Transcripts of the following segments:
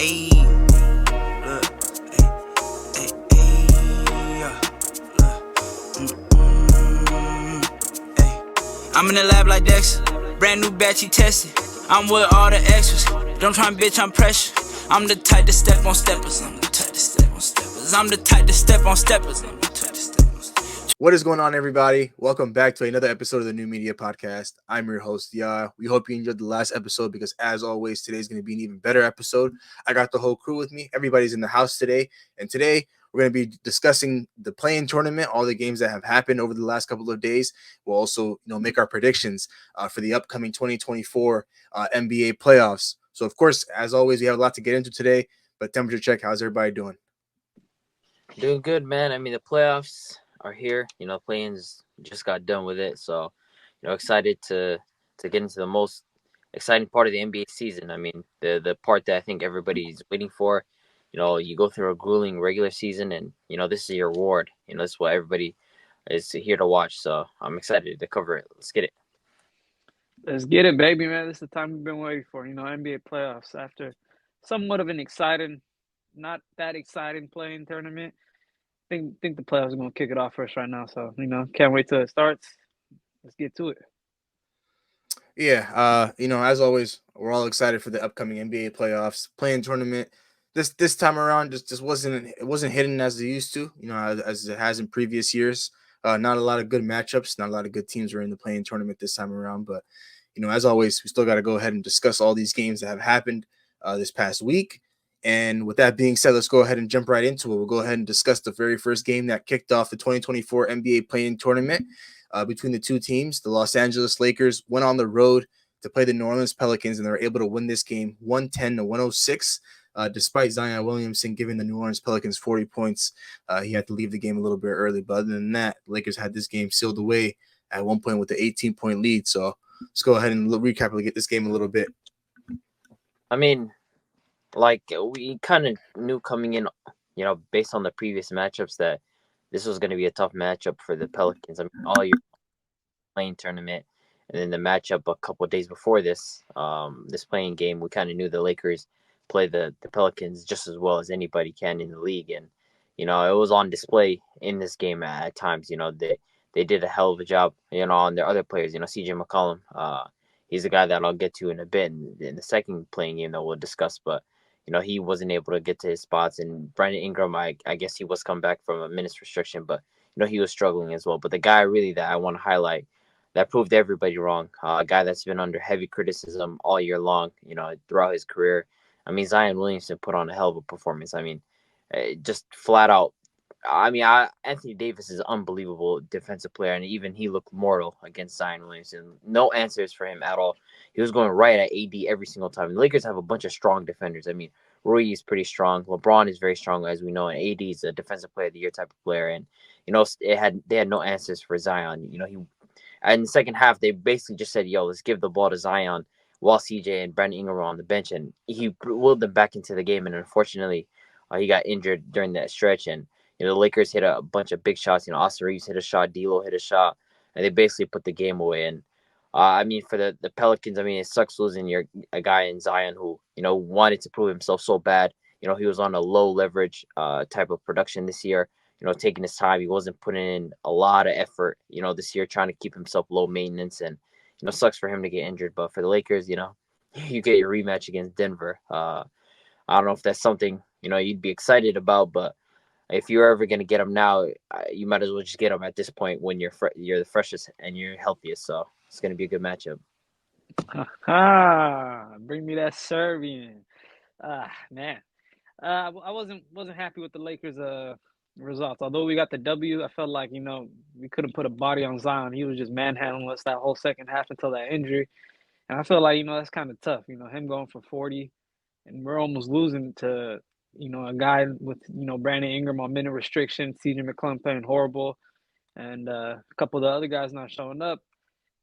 Ayy, look, yeah, ayy. I'm in the lab like Dexter, brand new batch he tested. I'm with all the extras, don't try and bitch, I'm pressure. I'm the type to step on steppers, I'm the type to step on steppers. I'm the type to step on steppers, I'm the type to step on steppers. What is going on, everybody? Welcome back to another episode of the New Media Podcast. I'm your host, Ya. We hope you enjoyed the last episode because, as always, today's going to be an even better episode. I got the whole crew with me. Everybody's in the house today. And today, we're going to be discussing the play-in tournament, all the games that have happened over the last couple of days. We'll also, make our predictions for the upcoming 2024 NBA playoffs. So, of course, as always, we have a lot to get into today. But temperature check, how's everybody doing? Doing good, man. I mean, the playoffs are here. Play-ins just got done with it, so excited to get into the most exciting part of the NBA season. I mean, the part that I think everybody's waiting for. You go through a grueling regular season, and this is your reward. This is what everybody is here to watch. So I'm excited to cover it. Let's get it. Let's get it, baby, man. This is the time we've been waiting for. NBA playoffs after somewhat of an exciting, not that exciting play-in tournament. Think the playoffs are going to kick it off first right now. So, can't wait till it starts. Let's get to it. Yeah, as always, we're all excited for the upcoming NBA playoffs play-in tournament. This time around, just wasn't hidden as it used to, as it has in previous years. Not a lot of good matchups, not a lot of good teams were in the play-in tournament this time around. But as always, we still got to go ahead and discuss all these games that have happened this past week. And with that being said, let's go ahead and jump right into it. We'll go ahead and discuss the very first game that kicked off the 2024 NBA play-in tournament between the two teams. The Los Angeles Lakers went on the road to play the New Orleans Pelicans, and they were able to win this game 110-106, despite Zion Williamson giving the New Orleans Pelicans 40 points. He had to leave the game a little bit early, but other than that, the Lakers had this game sealed away at one point with the 18-point lead. So let's go ahead and recap and get this game a little bit. I mean, like we kind of knew coming in, based on the previous matchups that this was going to be a tough matchup for the Pelicans. I mean, all your playing tournament, and then the matchup a couple of days before this, this playing game, we kind of knew the Lakers play the Pelicans just as well as anybody can in the league, and it was on display in this game at times. They did a hell of a job, on their other players. CJ McCollum, he's a guy that I'll get to in a bit in the second playing game that we'll discuss, but. He wasn't able to get to his spots. And Brandon Ingram, I guess he was coming back from a minutes restriction, but, he was struggling as well. But the guy really that I want to highlight that proved everybody wrong, a guy that's been under heavy criticism all year long, throughout his career. I mean, Zion Williamson put on a hell of a performance. I mean, just flat out. I mean, Anthony Davis is an unbelievable defensive player, and even he looked mortal against Zion Williamson. No answers for him at all. He was going right at AD every single time. The Lakers have a bunch of strong defenders. I mean, Rui is pretty strong. LeBron is very strong, as we know, and AD is a defensive player of the year type of player. And they had no answers for Zion. And in the second half, they basically just said, "Yo, let's give the ball to Zion," while CJ and Brandon Ingram were on the bench, and he willed them back into the game. And unfortunately, he got injured during that stretch, and the Lakers hit a bunch of big shots. Austin Reeves hit a shot, D'Lo hit a shot, and they basically put the game away. And I mean, for the Pelicans, I mean, it sucks losing a guy in Zion who wanted to prove himself so bad. He was on a low leverage type of production this year. Taking his time, he wasn't putting in a lot of effort. This year trying to keep himself low maintenance, and sucks for him to get injured. But for the Lakers, you get your rematch against Denver. I don't know if that's something you'd be excited about, but if you're ever going to get them now, you might as well just get them at this point when you're the freshest and you're healthiest. So it's going to be a good matchup. Bring me that Serbian. Man. I wasn't happy with the Lakers' results. Although we got the W, I felt like, we couldn't put a body on Zion. He was just manhandling us that whole second half until that injury. And I feel like, that's kind of tough. Him going for 40, and we're almost losing to a guy with, Brandon Ingram on minute restriction, CJ McCollum playing horrible, and a couple of the other guys not showing up.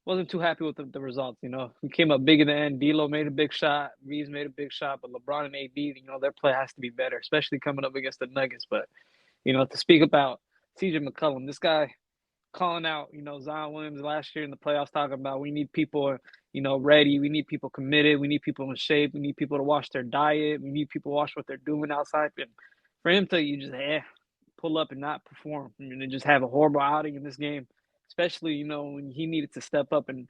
Wasn't too happy with the results. We came up big in the end. D'Lo made a big shot. Reeves made a big shot, but LeBron and AD, their play has to be better, especially coming up against the Nuggets. But, to speak about CJ McCollum, this guy calling out, Zion Williams last year in the playoffs, talking about we need people ready. We need people committed. We need people in shape. We need people to watch their diet. We need people to watch what they're doing outside. And for him to you just pull up and not perform, and just have a horrible outing in this game, especially when he needed to step up and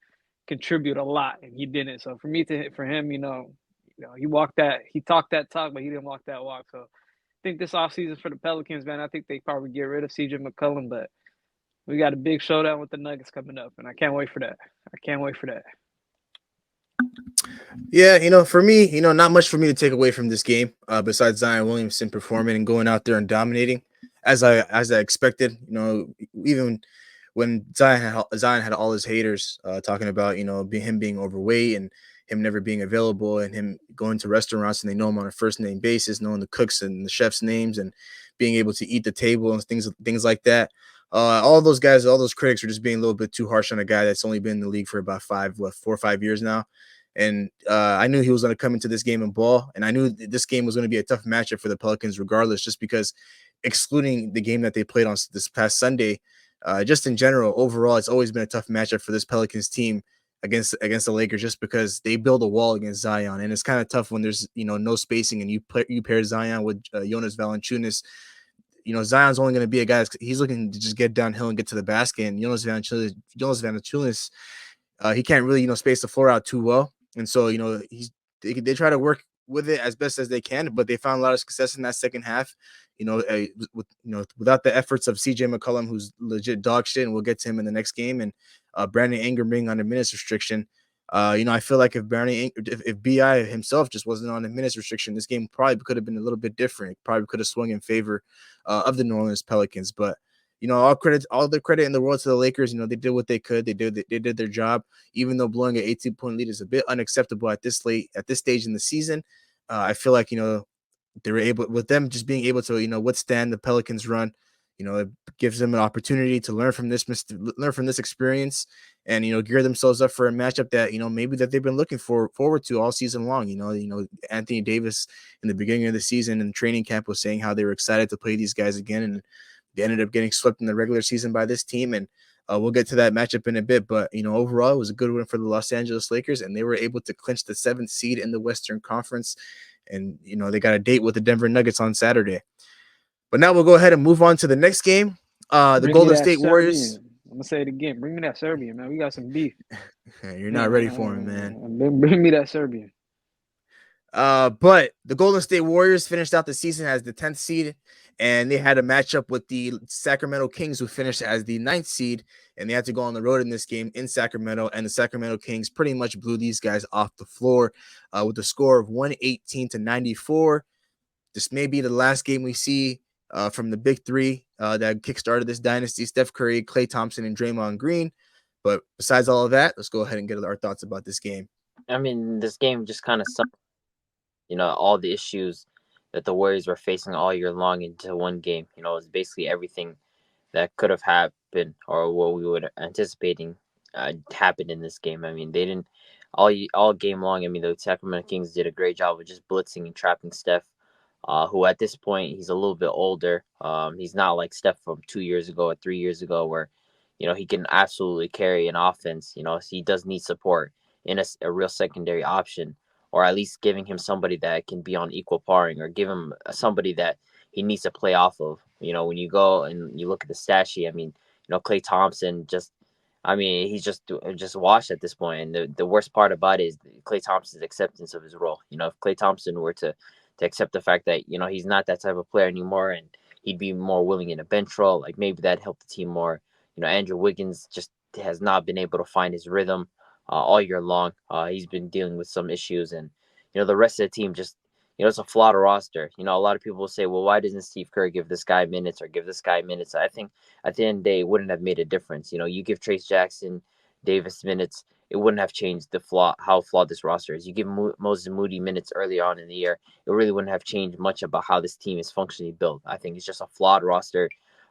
contribute a lot, and he didn't. So for him, he talked that talk, but he didn't walk that walk. So I think this offseason for the Pelicans, man, I think they probably get rid of CJ McCollum, but we got a big showdown with the Nuggets coming up, and I can't wait for that. Yeah, for me, not much for me to take away from this game, besides Zion Williamson performing and going out there and dominating as I expected. Even when Zion had all his haters talking about him being overweight and him never being available and him going to restaurants and they know him on a first name basis, knowing the cooks and the chefs' names and being able to eat the table and things like that. All those guys, all those critics are just being a little bit too harsh on a guy that's only been in the league for about 4 or 5 years now. And I knew he was going to come into this game and ball. And I knew this game was going to be a tough matchup for the Pelicans regardless, just because excluding the game that they played on this past Sunday, just in general, overall, it's always been a tough matchup for this Pelicans team against the Lakers, just because they build a wall against Zion. And it's kind of tough when there's, no spacing and you pair Zion with Jonas Valanciunas. Zion's only going to be a guy he's looking to just get downhill and get to the basket. And Jonas Valanciunas, he can't really, space the floor out too well. And so, they try to work with it as best as they can, but they found a lot of success in that second half. Without the efforts of CJ McCollum, who's legit dog shit, and we'll get to him in the next game, and Brandon Ingram being on a minutes restriction. I feel like if BI himself just wasn't on a minutes restriction, this game probably could have been a little bit different. It probably could have swung in favor of the New Orleans Pelicans, but. All the credit in the world to the Lakers. They did what they could. They did their job, even though blowing an 18-point lead is a bit unacceptable at this stage in the season. I feel like, they were able, with them just being able to, withstand the Pelicans run. It gives them an opportunity to learn from this experience and, gear themselves up for a matchup that, maybe that they've been looking forward to all season long. Anthony Davis in the beginning of the season and training camp was saying how they were excited to play these guys again, and they ended up getting swept in the regular season by this team, and we'll get to that matchup in a bit. But, overall, it was a good win for the Los Angeles Lakers, and they were able to clinch the 7th seed in the Western Conference. And, they got a date with the Denver Nuggets on Saturday. But now we'll go ahead and move on to the next game. The Golden State Warriors. I'm going to say it again. Bring me that Serbian, man. We got some beef. You're not ready for him, man. Bring me that Serbian. But the Golden State Warriors finished out the season as the 10th seed, and they had a matchup with the Sacramento Kings, who finished as the 9th seed, and they had to go on the road in this game in Sacramento, and the Sacramento Kings pretty much blew these guys off the floor with a score of 118-94. This may be the last game we see from the big three that kickstarted this dynasty: Steph Curry, Klay Thompson, and Draymond Green. But besides all of that, let's go ahead and get our thoughts about this game. I mean, this game just kind of summed, all the issues that the Warriors were facing all year long into one game. It was basically everything that could have happened or what we were anticipating happened in this game. I mean, they didn't all game long. I mean, the Sacramento Kings did a great job of just blitzing and trapping Steph, who at this point, he's a little bit older. He's not like Steph from 2 years ago or 3 years ago where, he can absolutely carry an offense. He does need support in a real secondary option, or at least giving him somebody that can be on equal paring, or give him somebody that he needs to play off of. When you go and you look at the stat sheet, I mean, Klay Thompson he's just washed at this point. And the worst part about it is Klay Thompson's acceptance of his role. If Klay Thompson were to accept the fact that, he's not that type of player anymore, and he'd be more willing in a bench role, like maybe that'd help the team more. Andrew Wiggins just has not been able to find his rhythm all year long. He's been dealing with some issues, and the rest of the team just it's a flawed roster. A lot of people will say, well, why doesn't Steve Kerr give this guy minutes or give this guy minutes? I think at the end of the day, it wouldn't have made a difference. You give Trace Jackson, Davis minutes, it wouldn't have changed how flawed this roster is. You give Moses Moody minutes early on in the year, it really wouldn't have changed much about how this team is functionally built. I think it's just a flawed roster.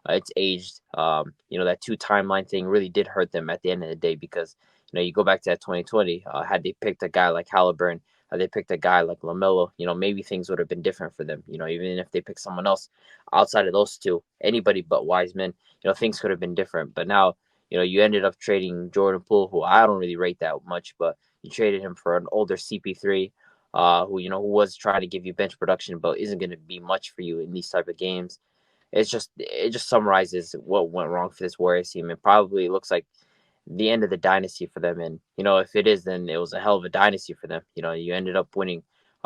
It's aged. That 2 timeline thing really did hurt them at the end of the day, because you go back to that 2020. Had they picked a guy like Halliburton, had they picked a guy like LaMelo, maybe things would have been different for them. Even if they picked someone else outside of those two, anybody but Wiseman, things could have been different. But now, you ended up trading Jordan Poole, who I don't really rate that much, but You traded him for an older CP3, who was trying to give you bench production, but isn't going to be much for you in these type of games. It just summarizes what went wrong for this Warriors team. It probably looks like the end of the dynasty for them. And if it is, then it was a hell of a dynasty for them. You ended up winning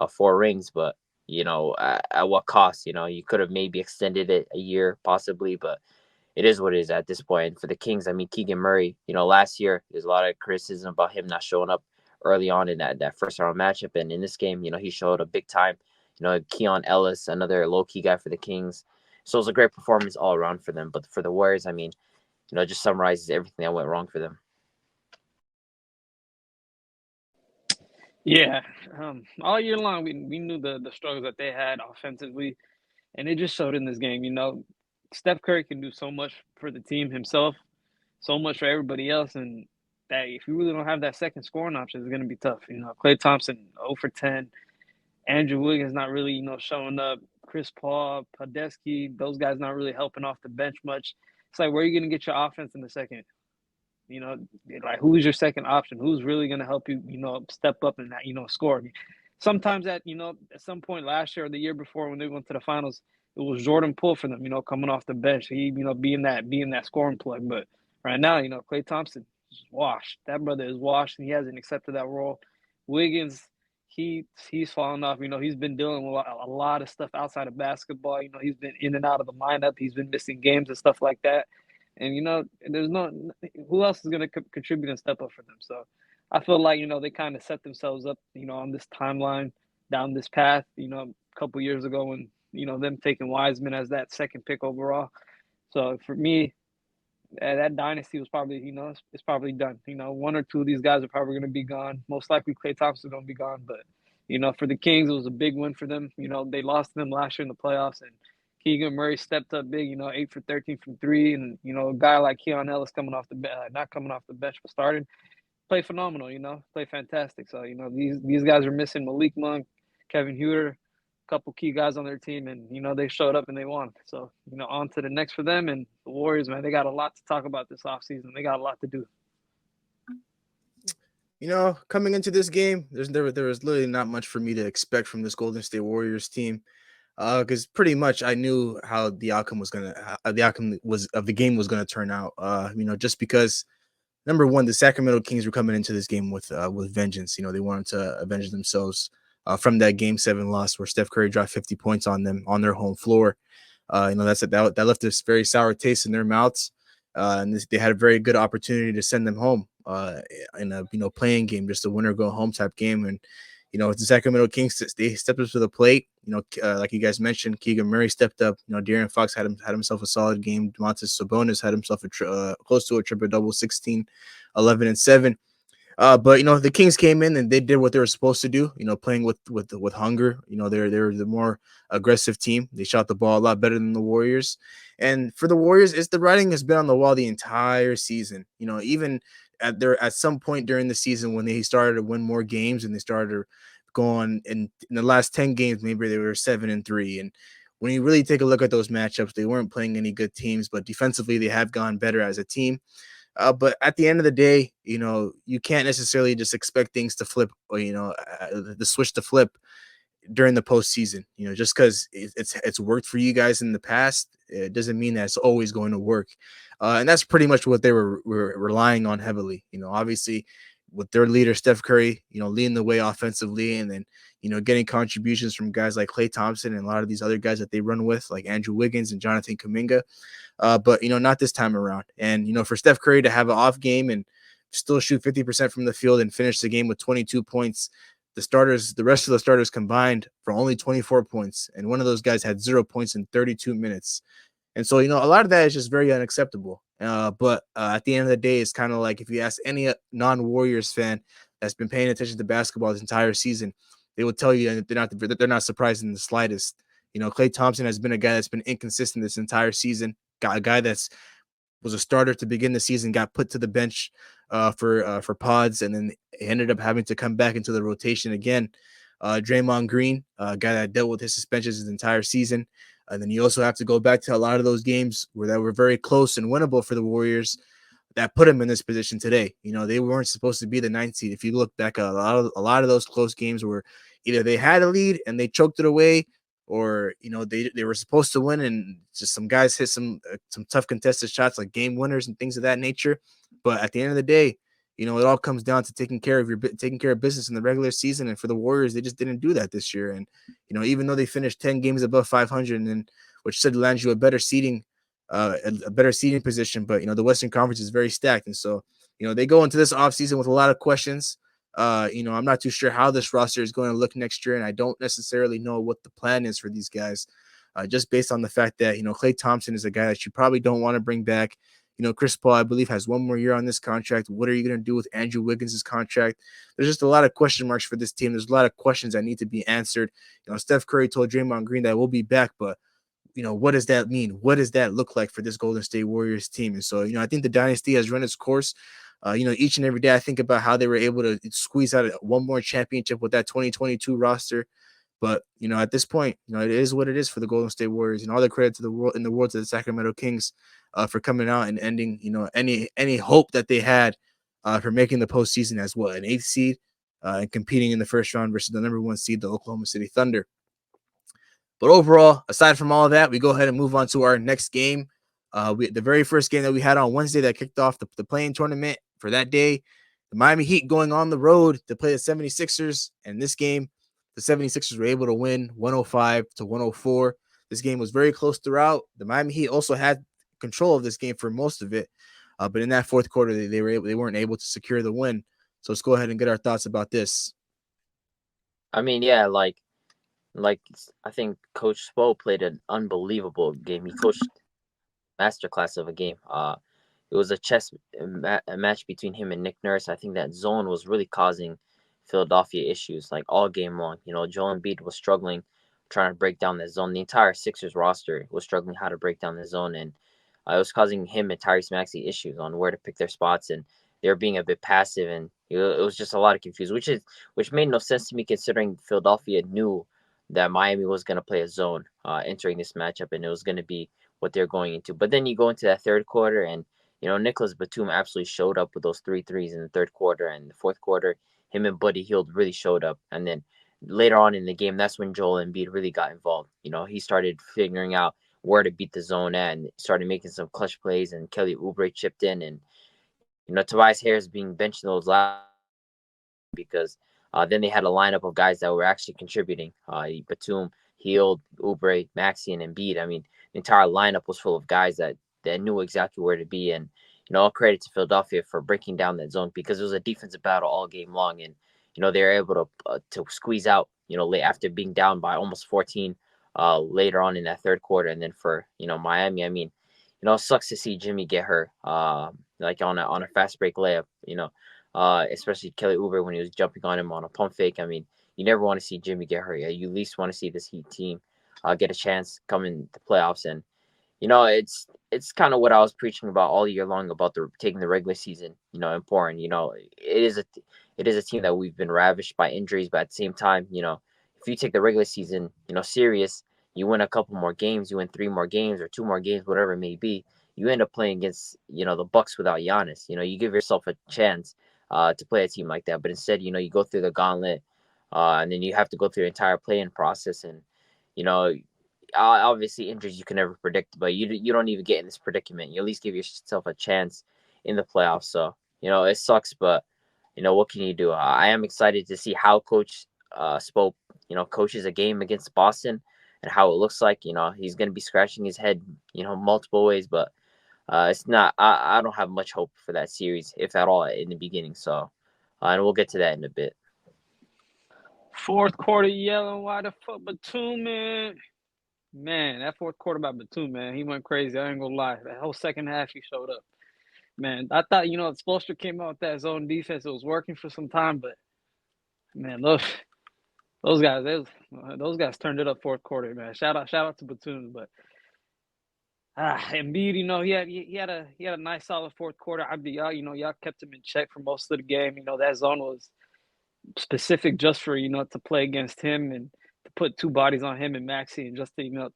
4 rings, but at what cost? You could have maybe extended it a year possibly, but it is what it is at this point. And for the Kings, I mean, Keegan Murray, last year there's a lot of criticism about him not showing up early on in that first round matchup, and in this game, he showed up big time. Keon Ellis, another low key guy for the Kings. So it was a great performance all around for them. But for the Warriors, I mean, it just summarizes everything that went wrong for them. Yeah, all year long we knew the struggles that they had offensively, and it just showed in this game. Steph Curry can do so much for the team himself, so much for everybody else, and that if you really don't have that second scoring option, it's going to be tough. Klay Thompson 0 for 10, Andrew Wiggins not really showing up, Chris Paul, Podesky, those guys not really helping off the bench much. It's like, where are you going to get your offense in the second? Like, who's your second option? Who's really going to help you, step up and, score? Sometimes at some point last year or the year before when they went to the finals, it was Jordan Poole for them, coming off the bench. He, being that scoring plug. But right now, Klay Thompson is washed. That brother is washed, and he hasn't accepted that role. Wiggins, he's fallen off. He's been dealing with a lot of stuff outside of basketball. He's been in and out of the lineup. He's been missing games and stuff like that. And there's who else is going to contribute and step up for them. So I feel like they kind of set themselves up on this timeline down this path. A couple years ago when them taking Wiseman as that second pick overall. So for me, that dynasty was probably it's probably done. One or two of these guys are probably going to be gone. Most likely Klay Thompson is going to be gone. But for the Kings, it was a big win for them. They lost to them last year in the playoffs, and Keegan Murray stepped up big, 8 for 13 from 3. And, a guy like Keon Ellis coming off not coming off the bench, but starting, play phenomenal, play fantastic. So, these guys are missing Malik Monk, Kevin Huerter, a couple key guys on their team, and, they showed up and they won. So, on to the next for them. And the Warriors, man, they got a lot to talk about this offseason. They got a lot to do. Coming into this game, there was literally not much for me to expect from this Golden State Warriors team. Because pretty much I knew how the outcome of the game was gonna turn out. Just because number one, the Sacramento Kings were coming into this game with vengeance. They wanted to avenge themselves from that Game 7 loss where Steph Curry dropped 50 points on them on their home floor. That left this very sour taste in their mouths, and they had a very good opportunity to send them home in a playing game, just a winner go home type game. And the Sacramento Kings, they stepped up to the plate. Like you guys mentioned, Keegan Murray stepped up. De'Aaron Fox had himself a solid game. Domantas Sabonis had himself close to a triple-double, 16, 11, and 7. But the Kings came in and they did what they were supposed to do. Playing with hunger. They're the more aggressive team. They shot the ball a lot better than the Warriors. And for the Warriors, the writing has been on the wall the entire season. Even at some point during the season when they started to win more games and they started to go on in the last 10 games, maybe they were 7-3. And when you really take a look at those matchups, they weren't playing any good teams, but defensively they have gone better as a team. But at the end of the day, you can't necessarily just expect things to flip or, the switch to flip during the postseason. Just because it's worked for you guys in the past, it doesn't mean that it's always going to work. And that's pretty much what they were relying on heavily. Obviously, with their leader Steph Curry, leading the way offensively, and then getting contributions from guys like Klay Thompson and a lot of these other guys that they run with, like Andrew Wiggins and Jonathan Kuminga. But not this time around. And for Steph Curry to have an off game and still shoot 50% from the field and finish the game with 22 points. The rest of the starters combined for only 24 points, and one of those guys had 0 points in 32 minutes. And so, a lot of that is just very unacceptable. But at the end of the day, it's kind of like if you ask any non-Warriors fan that's been paying attention to basketball this entire season, they will tell you that they're not surprised in the slightest. Klay Thompson has been a guy that's been inconsistent this entire season. Got a guy that's was a starter to begin the season, got put to the bench for pods, and then ended up having to come back into the rotation again. Draymond Green, a guy that dealt with his suspensions his entire season. And then you also have to go back to a lot of those games that were very close and winnable for the Warriors. that put them in this position today. You know, they weren't supposed to be the ninth seed. If you look back, a lot of those close games were either they had a lead and they choked it away, or you know they were supposed to win and just some guys hit some tough contested shots like game winners and things of that nature. But at the end of the day, you know, it all comes down to taking care of business in the regular season. And for the Warriors, they just didn't do that this year. And you know, even though they finished 10 games above 500, and which should land you a better seeding position, but you know the Western Conference is very stacked, and so you know they go into this offseason with a lot of questions. You know, I'm not too sure how this roster is going to look next year, and I don't necessarily know what the plan is for these guys, just based on the fact that you know Klay Thompson is a guy that you probably don't want to bring back. You know, Chris Paul, I believe, has one more year on this contract. What are you going to do with Andrew Wiggins' contract? There's just a lot of question marks for this team. There's a lot of questions that need to be answered. You know, Steph Curry told Draymond Green that we'll be back, but you know, what does that mean? What does that look like for this Golden State Warriors team? And so, you know, I think the dynasty has run its course. You know, each and every day I think about how they were able to squeeze out one more championship with that 2022 roster. But, you know, at this point, you know, it is what it is for the Golden State Warriors, and all the credit to the world to the Sacramento Kings for coming out and ending, you know, any hope that they had for making the postseason as well, an 8th seed and competing in the first round versus the number 1 seed, the Oklahoma City Thunder. But overall, aside from all of that, we go ahead and move on to our next game. The very first game that we had on Wednesday that kicked off the play-in tournament for that day, the Miami Heat going on the road to play the 76ers. And this game, the 76ers were able to win 105-104. This game was very close throughout. The Miami Heat also had control of this game for most of it. But in that fourth quarter, they weren't able to secure the win. So let's go ahead and get our thoughts about this. I mean, yeah, like I think Coach Spo played an unbelievable game. He coached masterclass of a game. It was a match between him and Nick Nurse. I think that zone was really causing Philadelphia issues like all game long. You know, Joel Embiid was struggling trying to break down the zone. The entire Sixers roster was struggling how to break down the zone, and it was causing him and Tyrese Maxey issues on where to pick their spots, and they were being a bit passive, and it was just a lot of confusion, which made no sense to me considering Philadelphia knew that Miami was going to play a zone entering this matchup, and it was going to be what they're going into. But then you go into that third quarter, and you know Nicholas Batum absolutely showed up with those 3 threes in the third quarter, and the fourth quarter, him and Buddy Hield really showed up. And then later on in the game, that's when Joel Embiid really got involved. You know, he started figuring out where to beat the zone at, and started making some clutch plays. And Kelly Oubre chipped in, and you know Tobias Harris being benched in those last because then they had a lineup of guys that were actually contributing. Batum, Hield, Oubre, Maxey, and Embiid. I mean, the entire lineup was full of guys that knew exactly where to be. And, you know, all credit to Philadelphia for breaking down that zone because it was a defensive battle all game long. And, you know, they were able to squeeze out, you know, late after being down by almost 14 later on in that third quarter. And then for, you know, Miami, I mean, you know, it sucks to see Jimmy get hurt like on a fast break layup, you know. Especially Kelly Oubre when he was jumping on him on a pump fake. I mean, you never want to see Jimmy get hurt. You at least want to see this Heat team get a chance come in the playoffs. And you know, it's kind of what I was preaching about all year long about taking the regular season, you know, important. You know, it is a team that we've been ravished by injuries, but at the same time, you know, if you take the regular season, you know, serious, you win a couple more games, you win 3 more games or 2 more games, whatever it may be. You end up playing against, you know, the Bucks without Giannis. You know, you give yourself a chance to play a team like that. But instead, you know, you go through the gauntlet and then you have to go through the entire play-in process. And, you know, obviously injuries you can never predict, but you don't even get in this predicament. You at least give yourself a chance in the playoffs. So, you know, it sucks, but, you know, what can you do? I am excited to see how Coach Spo, you know, coaches a game against Boston and how it looks like. You know, he's going to be scratching his head, you know, multiple ways, but it's not. I don't have much hope for that series, if at all, in the beginning. So, and we'll get to that in a bit. Fourth quarter yelling, why the fuck Batum, man? Man, that fourth quarter by Batum, man, he went crazy. I ain't gonna lie. That whole second half, he showed up. Man, I thought, you know, if Spoelstra came out with that zone defense, it was working for some time, but man, those guys turned it up fourth quarter, man. Shout out to Batum, but Embiid, you know, he had a nice solid fourth quarter. Y'all kept him in check for most of the game. You know, that zone was specific just for, you know, to play against him and to put 2 bodies on him and Maxey, and just to, you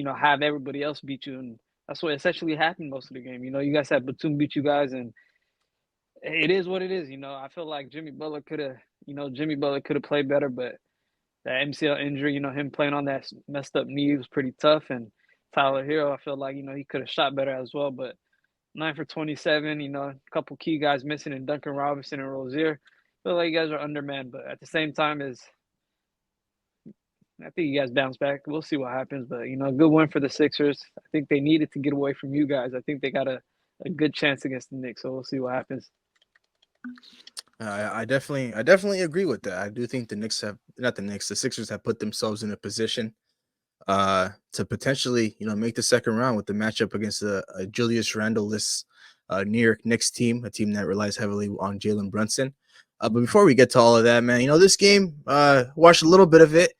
know, have everybody else beat you. And That's what essentially happened most of the game. You guys had Batum beat you guys, and it is what it is. I feel like Jimmy Butler could have played better, but that MCL injury, him playing on that messed up knee was pretty tough. And Tyler Hero, I feel like, he could have shot better as well. But 9 for 27, a couple key guys missing in Duncan Robinson and Rozier. I feel like you guys are undermanned, but at the same time, I think you guys bounce back. We'll see what happens, but good win for the Sixers. I think they needed to get away from you guys. I think they got a good chance against the Knicks, so we'll see what happens. I definitely agree with that. I do think the Sixers have put themselves in a position to potentially, make the second round with the matchup against a Julius Randle-less New York Knicks team, a team that relies heavily on Jalen Brunson. But before we get to all of that, man, this game, watched a little bit of it,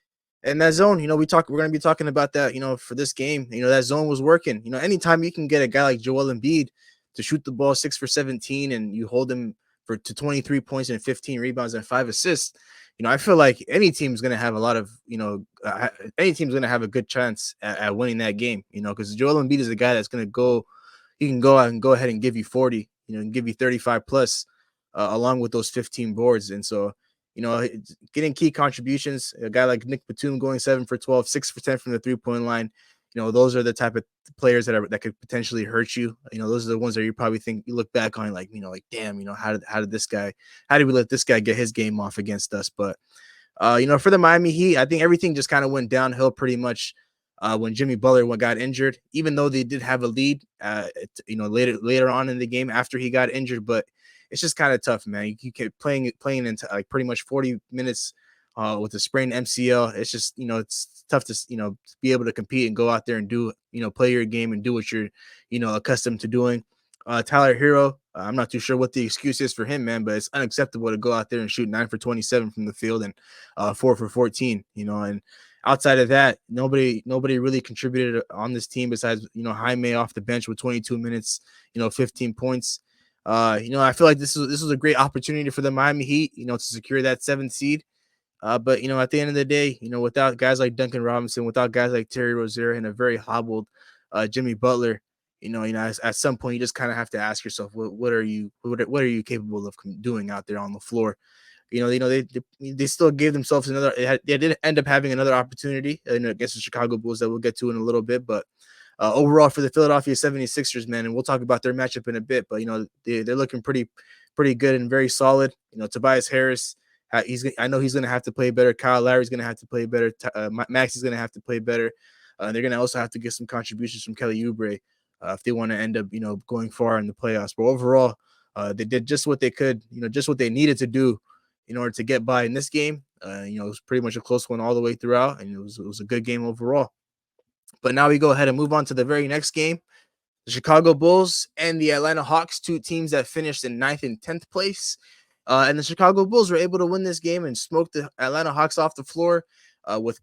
and that zone, we're going to be talking about that, for this game. That zone was working. Anytime you can get a guy like Joel Embiid to shoot the ball 6 for 17, and you hold him to 23 points and 15 rebounds and 5 assists. I feel like any team's going to have any team's going to have a good chance at winning that game, because Joel Embiid is a guy that's going to go, he can go out and go ahead and give you 40, and give you 35 plus along with those 15 boards. And so, getting key contributions, a guy like Nick Batum going 7 for 12, 6 for 10 from the 3-point line. Those are the type of players that could potentially hurt you. Those are the ones that you probably think you look back on like, damn, how did we let this guy get his game off against us? But, for the Miami Heat, I think everything just kind of went downhill pretty much when Jimmy Butler got injured, even though they did have a lead, later on in the game after he got injured. But it's just kind of tough, man. You keep playing into like pretty much 40 minutes with a sprained MCL. It's just, it's tough to, be able to compete and go out there and do, play your game and do what you're, accustomed to doing. Tyler Hero, I'm not too sure what the excuse is for him, man, but it's unacceptable to go out there and shoot 9 for 27 from the field and 4 for 14, and outside of that, nobody really contributed on this team besides, Jaime off the bench with 22 minutes, 15 points. I feel like this was a great opportunity for the Miami Heat, to secure that 7th seed. But at the end of the day, without guys like Duncan Robinson, without guys like Terry Rozier, and a very hobbled Jimmy Butler, at some point you just kind of have to ask yourself, what are you capable of doing out there on the floor? They still gave themselves another. They did end up having another opportunity against the Chicago Bulls that we'll get to in a little bit, but. Overall for the Philadelphia 76ers, man, and we'll talk about their matchup in a bit, but they're looking pretty good and very solid. Tobias Harris, I know he's going to have to play better. Kyle Lowry's going to have to play better. Max is going to have to play better. They're going to also have to get some contributions from Kelly Oubre if they want to end up going far in the playoffs. But overall, they did just what they could, just what they needed to do in order to get by in this game. It was pretty much a close one all the way throughout, and it was a good game overall. But now we go ahead and move on to the very next game. The Chicago Bulls and the Atlanta Hawks, two teams that finished in 9th and 10th place. And the Chicago Bulls were able to win this game and smoke the Atlanta Hawks off the floor with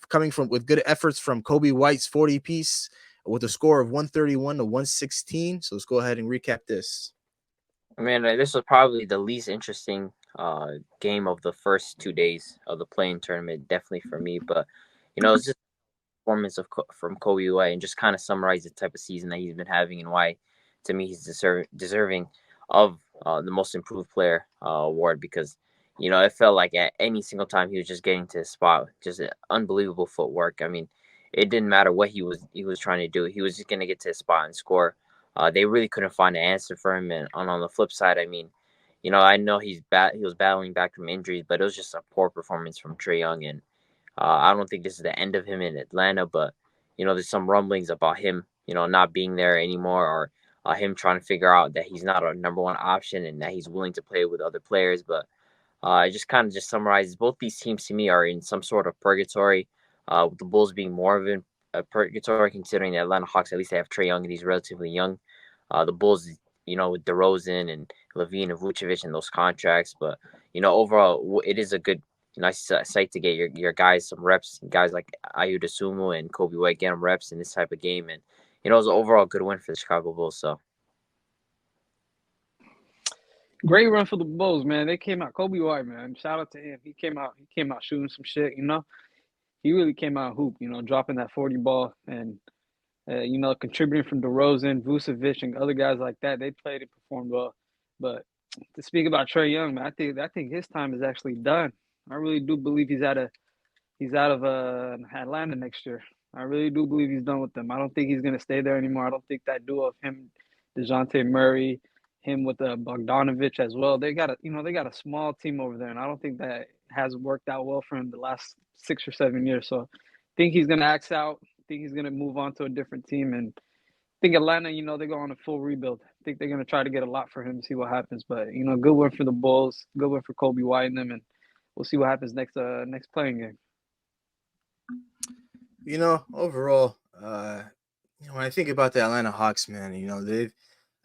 good efforts from Kobe White's 40-piece with a score of 131 to 116. So let's go ahead and recap this. I mean, this was probably the least interesting game of the first 2 days of the play-in tournament, definitely for me. But, it's just performance from Kobe White and just kind of summarize the type of season that he's been having and why, to me, he's deserving of the most improved player award, because it felt like at any single time he was just getting to his spot, just unbelievable footwork. I mean, it didn't matter what he was trying to do, he was just going to get to his spot and score. They really couldn't find an answer for him. And on the flip side, I mean, I know he was battling back from injuries, but it was just a poor performance from Trae Young. And I don't think this is the end of him in Atlanta, but, there's some rumblings about him, not being there anymore, or him trying to figure out that he's not a number one option and that he's willing to play with other players. But it just kind of just summarizes both these teams to me are in some sort of purgatory, with the Bulls being more of a purgatory, considering the Atlanta Hawks, at least they have Trae Young and he's relatively young. The Bulls, with DeRozan and Levine and Vucevic and those contracts. But, overall, it is a good, nice sight to get your guys some reps, guys like Ayo Dosunmu and Kobe White get them reps in this type of game. And, it was an overall good win for the Chicago Bulls. So great run for the Bulls, man. They came out. Kobe White, man. Shout out to him. He came out shooting some shit. He really came out hoop. Dropping that 40 ball, and Contributing from DeRozan, Vucevic, and other guys like that. They played and performed well. But to speak about Trae Young, man, I think his time is actually done. I really do believe he's out of Atlanta next year. I really do believe he's done with them. I don't think he's gonna stay there anymore. I don't think that duo of him, Dejounte Murray, him with Bogdanovich as well. They got a small team over there, and I don't think that has worked out well for him the last 6 or 7 years. So, I think he's gonna axe out. I think he's gonna move on to a different team, and I think Atlanta, they go on a full rebuild. I think they're gonna try to get a lot for him, see what happens. But good win for the Bulls, good win for Kobe White and them, and we'll see what happens next playing game. Overall, when I think about the Atlanta Hawks, man, they've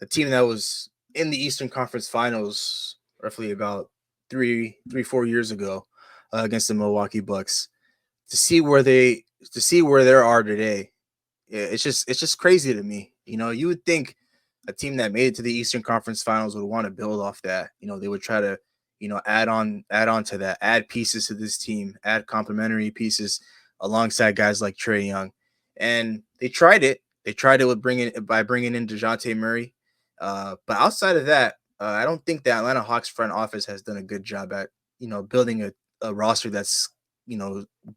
a team that was in the Eastern Conference Finals roughly about 4 years ago against the Milwaukee Bucks. To see where they are today, it's just crazy to me. You would think a team that made it to the Eastern Conference Finals would want to build off that. They would try to add on to that, add pieces to this team, add complementary pieces alongside guys like Trae Young, and they tried it. They tried it by bringing in Dejounte Murray, but outside of that, I don't think the Atlanta Hawks front office has done a good job at building a roster that's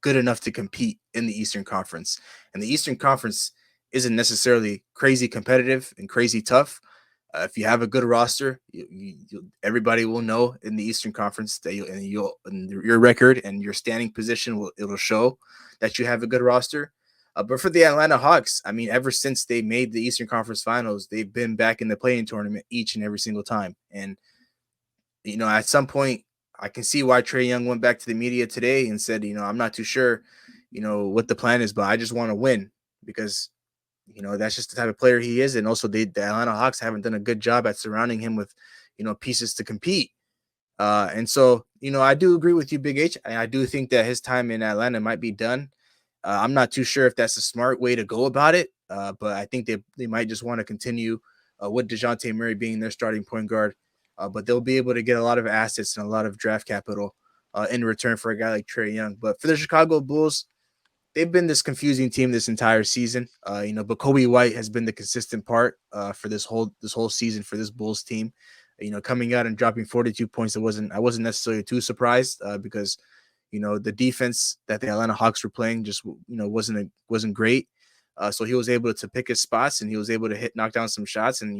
good enough to compete in the Eastern Conference. And the Eastern Conference isn't necessarily crazy competitive and crazy tough. If you have a good roster, everybody will know in the Eastern Conference that your record and your standing position it'll show that you have a good roster. But for the Atlanta Hawks, I mean, ever since they made the Eastern Conference Finals, they've been back in the play-in tournament each and every single time. And at some point, I can see why Trae Young went back to the media today and said, I'm not too sure, what the plan is, but I just want to win because that's just the type of player he is. And also the Atlanta Hawks haven't done a good job at surrounding him with, pieces to compete. And so, I do agree with you, Big H. I do think that his time in Atlanta might be done. I'm not too sure if that's a smart way to go about it. But I think they might just want to continue with DeJounte Murray being their starting point guard. But they'll be able to get a lot of assets and a lot of draft capital in return for a guy like Trae Young. But for the Chicago Bulls, they've been this confusing team this entire season. But Kobe White has been the consistent part for this whole season for this Bulls team. Coming out and dropping 42 points, I wasn't necessarily too surprised because the defense that the Atlanta Hawks were playing just wasn't great. So he was able to pick his spots and he was able to knock down some shots. And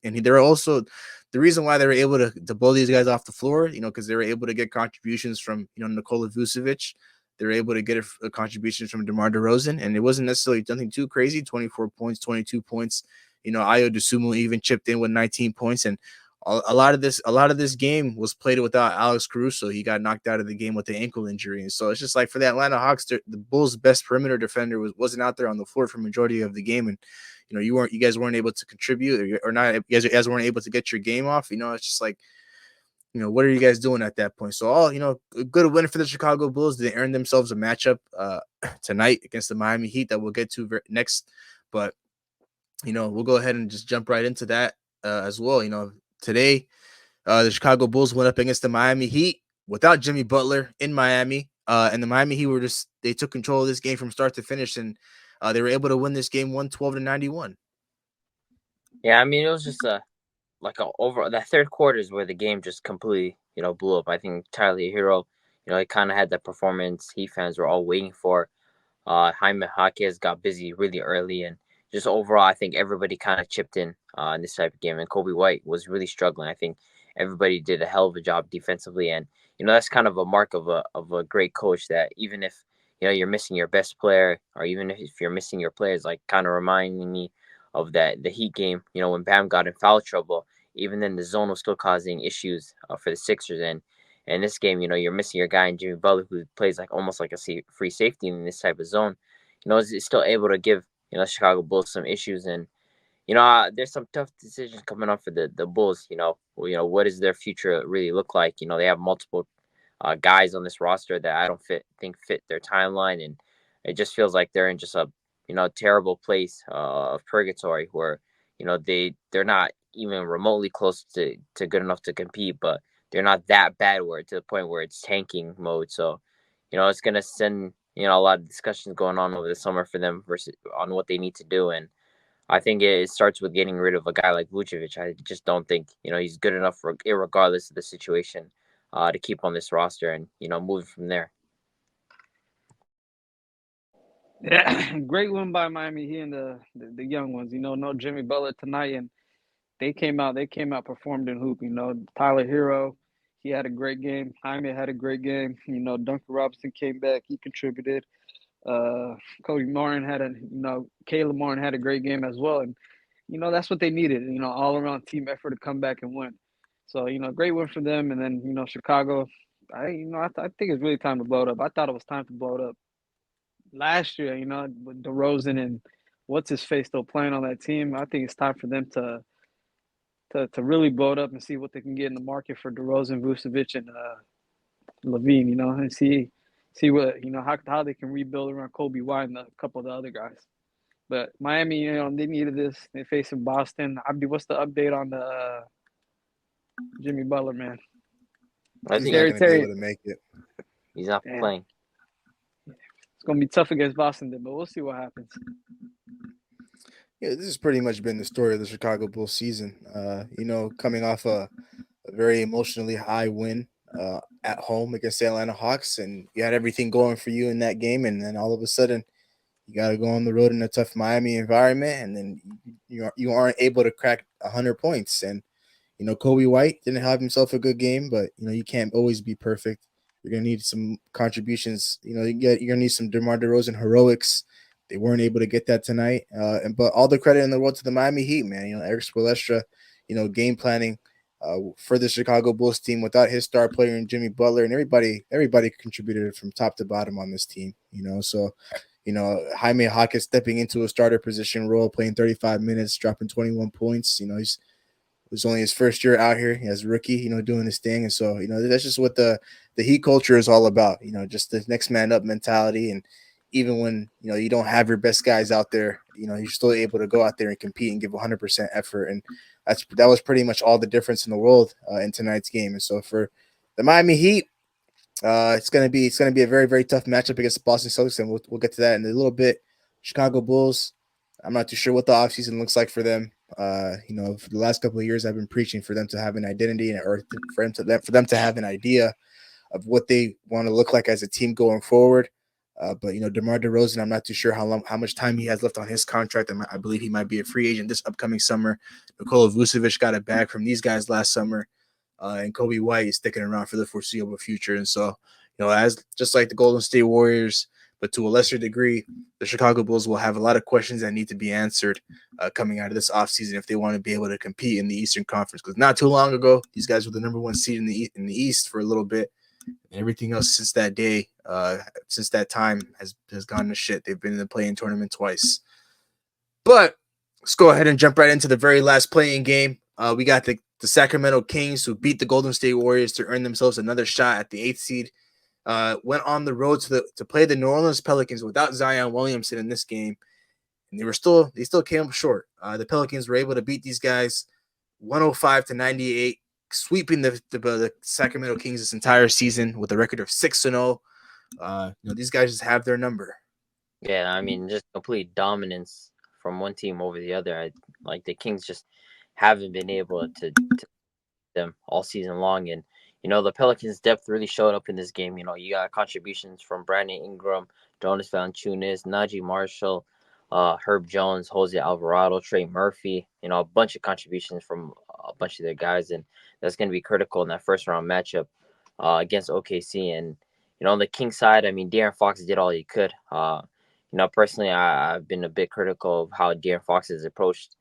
they're also the reason why they were able to blow these guys off the floor. Because they were able to get contributions from Nikola Vucevic. They were able to get a contribution from DeMar DeRozan, and it wasn't necessarily nothing too crazy. 24 points, 22 points. Ayo Dosunmu even chipped in with 19 points, and a lot of this game was played without Alex Caruso. He got knocked out of the game with the ankle injury, and so it's just like for the Atlanta Hawks, the Bulls' best perimeter defender wasn't out there on the floor for majority of the game, and you guys weren't able to contribute or not. You guys weren't able to get your game off. It's just like. What are you guys doing at that point? So a good win for the Chicago Bulls. They earned themselves a matchup tonight against the Miami Heat that we'll get to next. But, we'll go ahead and just jump right into that as well. Today, the Chicago Bulls went up against the Miami Heat without Jimmy Butler in Miami. And the Miami Heat they took control of this game from start to finish. And they were able to win this game 112-91. Yeah, I mean, it was just over that third quarter is where the game just completely, blew up. I think Tyler Hero, he kind of had that performance Heat fans were all waiting for. Jaime Jaquez got busy really early, and just overall, I think everybody kind of chipped in this type of game. And Kobe White was really struggling. I think everybody did a hell of a job defensively, and that's kind of a mark of a great coach that even if you're missing your best player, or even if you're missing your players, like kind of reminding me of the Heat game, when Bam got in foul trouble. Even then, the zone was still causing issues for the Sixers. And in this game, you're missing your guy in Jimmy Butler, who plays almost like a free safety in this type of zone. Is still able to give Chicago Bulls some issues. And there's some tough decisions coming up for the Bulls. What does their future really look like? They have multiple guys on this roster that I don't think fit their timeline, and it just feels like they're in just a terrible place of purgatory where they're not even remotely close to good enough to compete, but they're not that bad to the point where it's tanking mode. So, it's going to send a lot of discussions going on over the summer for them versus on what they need to do. And I think it starts with getting rid of a guy like Vucevic. I just don't think he's good enough, regardless of the situation, to keep on this roster and moving from there. Yeah, great win by Miami. He and the young ones. No Jimmy Butler tonight, and they came out. They came out performed in hoop. Tyler Hero, he had a great game. Jaime had a great game. Duncan Robinson came back. He contributed. Uh, Cody Martin had Caleb Martin had a great game as well, and that's what they needed. All around team effort to come back and win. So great win for them. And then Chicago. I think it's really time to blow it up. I thought it was time to blow it up last year. With DeRozan and what's his face still playing on that team. I think it's time for them to really blow it up and see what they can get in the market for DeRozan, Vucevic, and Levine. And see what how they can rebuild around Kobe White and a couple of the other guys. But Miami, they needed this. They facing Boston. Abdi, what's the update on the Jimmy Butler, man? I He's think not Terry going to be Terry, able to make it. he's not damn, playing. it's gonna be tough against Boston, then, but we'll see what happens. Yeah, this has pretty much been the story of the Chicago Bulls season. Coming off a very emotionally high win at home against the Atlanta Hawks, and you had everything going for you in that game, and then all of a sudden you got to go on the road in a tough Miami environment, and then you aren't able to crack 100 points. And Kobe White didn't have himself a good game, but you can't always be perfect. You're gonna need some contributions. You're gonna need some DeMar DeRozan heroics. They weren't able to get that tonight. But all the credit in the world to the Miami Heat, man. Eric Spoelstra, game planning for the Chicago Bulls team without his star player and Jimmy Butler, and everybody contributed from top to bottom on this team. Jaime Jaquez stepping into a starter position role, playing 35 minutes, dropping 21 points. It was only his first year out here as a rookie, doing his thing. And so, that's just what the Heat culture is all about, just the next man up mentality. And even when, you don't have your best guys out there, you're still able to go out there and compete and give 100% effort. And that was pretty much all the difference in the world in tonight's game. And so for the Miami Heat, it's gonna be a very, very tough matchup against the Boston Celtics, and we'll get to that in a little bit. Chicago Bulls, I'm not too sure what the offseason looks like for them. For the last couple of years, I've been preaching for them to have an identity or for them to have an idea of what they want to look like as a team going forward. But DeMar DeRozan, I'm not too sure how much time he has left on his contract. I believe he might be a free agent this upcoming summer. Nikola Vucevic got it back from these guys last summer. And Kobe White is sticking around for the foreseeable future. And so, as just like the Golden State Warriors, but to a lesser degree, the Chicago Bulls will have a lot of questions that need to be answered coming out of this offseason if they want to be able to compete in the Eastern Conference. Because not too long ago, these guys were the number one seed in the East for a little bit. And everything else since that day, since that time, has gone to shit. They've been in the play-in tournament twice. But let's go ahead and jump right into the very last play-in game. We got the Sacramento Kings, who beat the Golden State Warriors to earn themselves another shot at the 8th seed. Went on the road to play the New Orleans Pelicans without Zion Williamson in this game, and they still came up short. The Pelicans were able to beat these guys 105-98, sweeping the Sacramento Kings this entire season with a record of 6-0. These guys just have their number. Yeah, I mean, just complete dominance from one team over the other. Like the Kings just haven't been able to them all season long. And the Pelicans' depth really showed up in this game. You got contributions from Brandon Ingram, Jonas Valanciunas, Najee Marshall, Herb Jones, Jose Alvarado, Trey Murphy. A bunch of contributions from a bunch of their guys, and that's going to be critical in that first round matchup against OKC. And on the Kings side, I mean, De'Aaron Fox did all he could. Personally, I've been a bit critical of how De'Aaron Fox has approached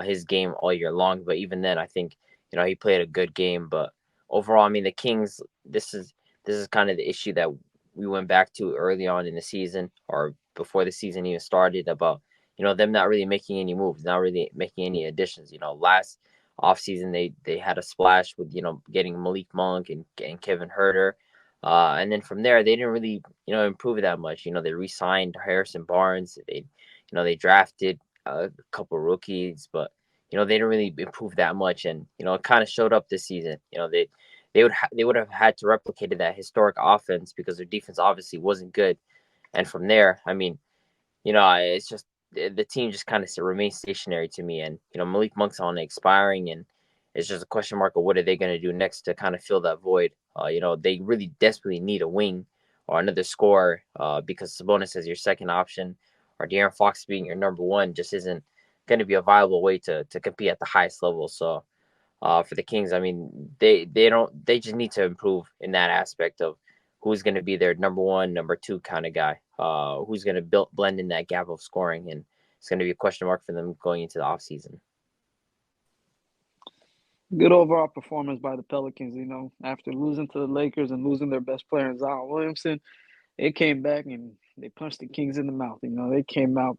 his game all year long, but even then, I think he played a good game. But overall, I mean, the Kings, this is kind of the issue that we went back to early on in the season, or before the season even started, about them not really making any moves, not really making any additions. Last offseason they had a splash with getting Malik Monk and Kevin Huerter, and then from there they didn't really improve that much. They re-signed Harrison Barnes. They drafted a couple rookies, but they didn't really improve that much, and it kind of showed up this season. They would have had to replicate that historic offense because their defense obviously wasn't good. And from there, I mean, it's just the team just kind of remains stationary to me. And Malik Monk's on expiring, and it's just a question mark of what are they going to do next to kind of fill that void. They really desperately need a wing or another scorer because Sabonis as your second option or De'Aaron Fox being your number one just isn't going to be a viable way to compete at the highest level. So for the Kings, I mean, they just need to improve in that aspect of who's going to be their number one, number two kind of guy, who's going to blend in that gap of scoring, and it's going to be a question mark for them going into the offseason. Good overall performance by the Pelicans. After losing to the Lakers and losing their best player, Zion Williamson, they came back and they punched the Kings in the mouth. They came out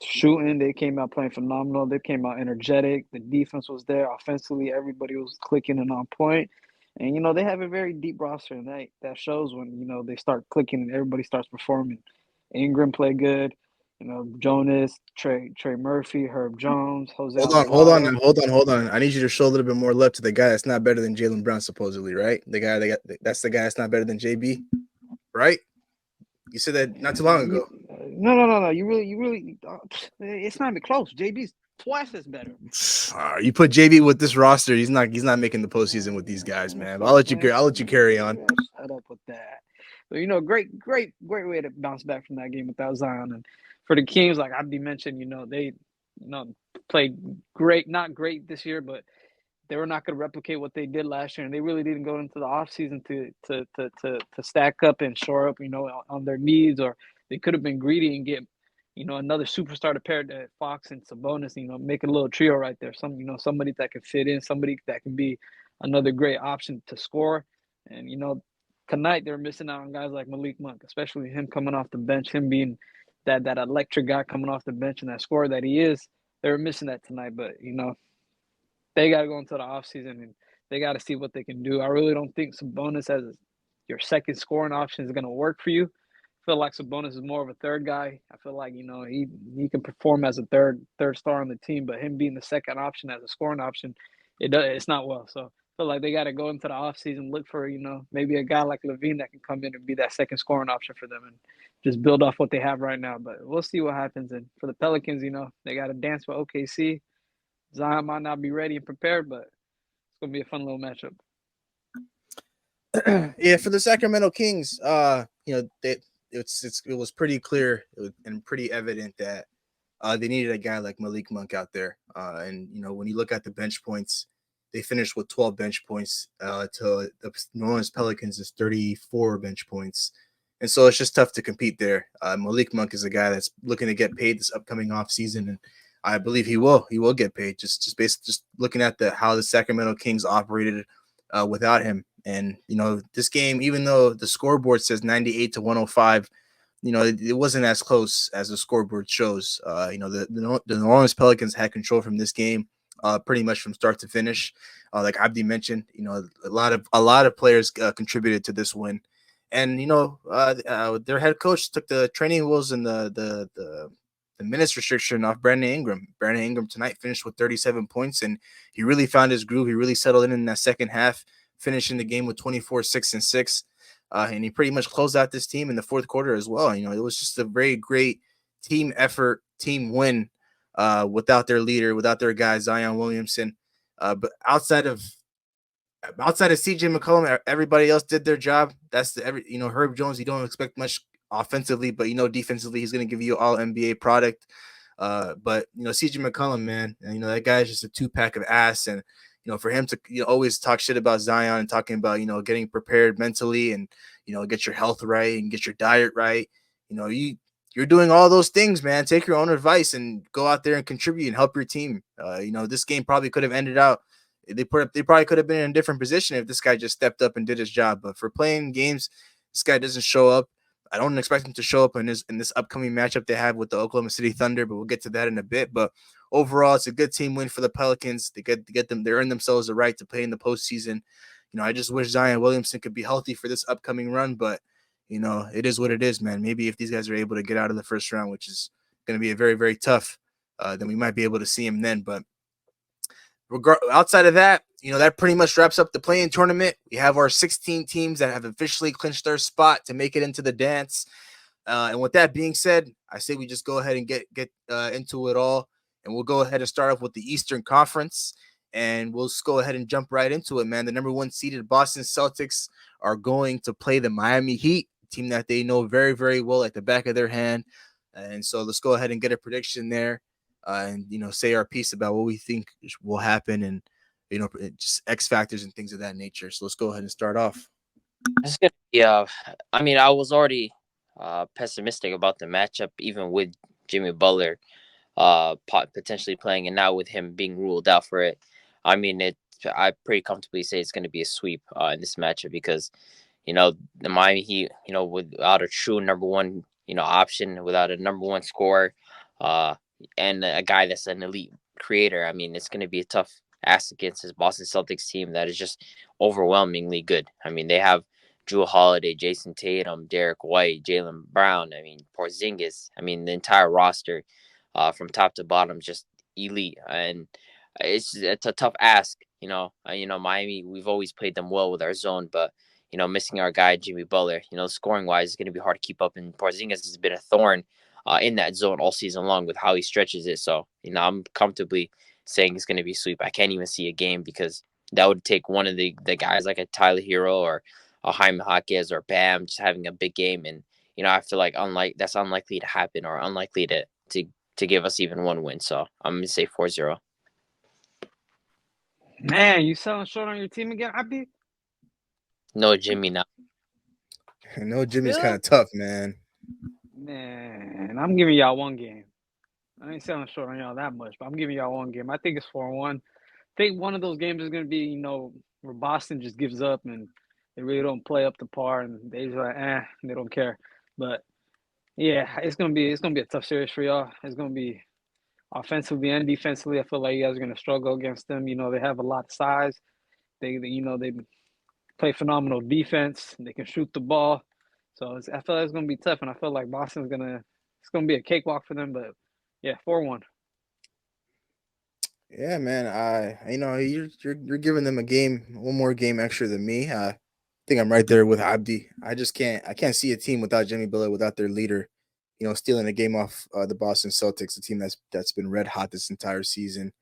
shooting. They came out playing phenomenal. They came out energetic. The defense was there. Offensively, everybody was clicking and on point. And, they have a very deep roster, and that shows when, they start clicking and everybody starts performing. Ingram played good. Jonas, Trey Murphy, Herb Jones, Jose Hold on. I need you to show a little bit more love to the guy that's not better than Jaylen Brown, supposedly, right? That's the guy that's not better than JB, right? You said that not too long ago. No. You really, it's not even close. JB's twice as better. You put JB with this roster, he's not making the postseason with these guys, man. But I'll let you carry on. Shut up with that. But great way to bounce back from that game without Zion. And for the Kings, like Abdi mentioned, they played great, not great this year, but they were not going to replicate what they did last year, and they really didn't go into the offseason to stack up and shore up, on their needs, or they could have been greedy and get, another superstar to pair to Fox and Sabonis, make a little trio right there. Somebody that can fit in, somebody that can be another great option to score. And, tonight they're missing out on guys like Malik Monk, especially him coming off the bench, him being that electric guy coming off the bench and that scorer that he is. They were missing that tonight, but, they got to go into the offseason and they got to see what they can do. I really don't think Sabonis as your second scoring option is going to work for you. I feel like Sabonis is more of a third guy. I feel like, he can perform as a third star on the team, but him being the second option as a scoring option, it's not well. So I feel like they got to go into the offseason, look for, maybe a guy like LaVine that can come in and be that second scoring option for them and just build off what they have right now. But we'll see what happens. And for the Pelicans, they got to dance with OKC. Zion might not be ready and prepared, but it's gonna be a fun little matchup. Yeah, for the Sacramento Kings, it was pretty clear and pretty evident that they needed a guy like Malik Monk out there. And when you look at the bench points, they finished with 12 bench points to the New Orleans Pelicans is 34 bench points. And so it's just tough to compete there. Malik Monk is a guy that's looking to get paid this upcoming offseason, and I believe he will get paid. Just looking at how the Sacramento Kings operated without him. And this game, even though the scoreboard says 98-105, it wasn't as close as the scoreboard shows. The New Orleans Pelicans had control from this game pretty much from start to finish. Like Abdi mentioned, a lot of players contributed to this win. And their head coach took the training wheels and the minutes restriction off Brandon Ingram. Brandon Ingram tonight finished with 37 points, and he really found his groove. He really settled in that second half, finishing the game with 24, 6, and 6. And he pretty much closed out this team in the fourth quarter as well. It was just a very great team effort, team win without their leader, without their guy, Zion Williamson. But outside of CJ McCollum, everybody else did their job. That's Herb Jones, you don't expect much offensively, but defensively he's going to give you all NBA product. But CJ McCollum, man, that guy is just a 2-pack of ass. And for him to always talk shit about Zion and talking about getting prepared mentally and get your health right and get your diet right, you're doing all those things, man. Take your own advice and go out there and contribute and help your team. This game probably could have ended out. They probably could have been in a different position if this guy just stepped up and did his job. But for playing games, this guy doesn't show up. I don't expect him to show up in this upcoming matchup they have with the Oklahoma City Thunder, but we'll get to that in a bit. But overall, it's a good team win for the Pelicans. They earn themselves the right to play in the postseason. I just wish Zion Williamson could be healthy for this upcoming run, but it is what it is, man. Maybe if these guys are able to get out of the first round, which is going to be a very, very tough, then we might be able to see him then. But outside of that, that pretty much wraps up the play-in tournament. We have our 16 teams that have officially clinched their spot to make it into the dance. And with that being said, I say we just go ahead and get into it all, and we'll go ahead and start off with the Eastern Conference, and we'll just go ahead and jump right into it, man. The number one seeded Boston Celtics are going to play the Miami Heat, a team that they know very, very well at the back of their hand. And so let's go ahead and get a prediction there, and say our piece about what we think will happen, and just X factors and things of that nature. So let's go ahead and start off. It's gonna be. I mean, I was already pessimistic about the matchup, even with Jimmy Butler potentially playing, and now with him being ruled out for it. I mean, I pretty comfortably say it's going to be a sweep in this matchup because the Miami Heat, without a true number one option, without a number one scorer, and a guy that's an elite creator. I mean, it's going to be a tough ask against this Boston Celtics team that is just overwhelmingly good. I mean, they have Jrue Holiday, Jason Tatum, Derek White, Jaylen Brown. I mean, Porzingis. I mean, the entire roster, from top to bottom, just elite. And it's a tough ask. Miami. We've always played them well with our zone, but missing our guy Jimmy Butler, scoring wise, it's going to be hard to keep up. And Porzingis has been a thorn in that zone all season long with how he stretches it. So I'm comfortably saying it's going to be sweep. I can't even see a game because that would take one of the guys like a Tyler Hero or a Jaime Jaquez or Bam just having a big game. And I feel like that's unlikely to happen, or unlikely to give us even one win. So I'm going to say 4-0. Man, you selling short on your team again, Abdi? No Jimmy now. I know Jimmy's kind of tough, man. Man, I'm giving y'all one game. I ain't selling short on y'all that much, but I'm giving y'all one game. I think it's 4-1. I think one of those games is going to be, where Boston just gives up and they really don't play up to par, and they just like, they don't care. But yeah, it's gonna be a tough series for y'all. It's gonna be offensively and defensively. I feel like you guys are gonna struggle against them. They have a lot of size. They play phenomenal defense. They can shoot the ball. So I feel like it's gonna be tough, and I feel like it's gonna be a cakewalk for them. But yeah, 4-1. Yeah, man. You're giving them one more game extra than me. I think I'm right there with Abdi. I can't see a team without Jimmy Butler, without their leader, stealing a game off the Boston Celtics, a team that's been red hot this entire season.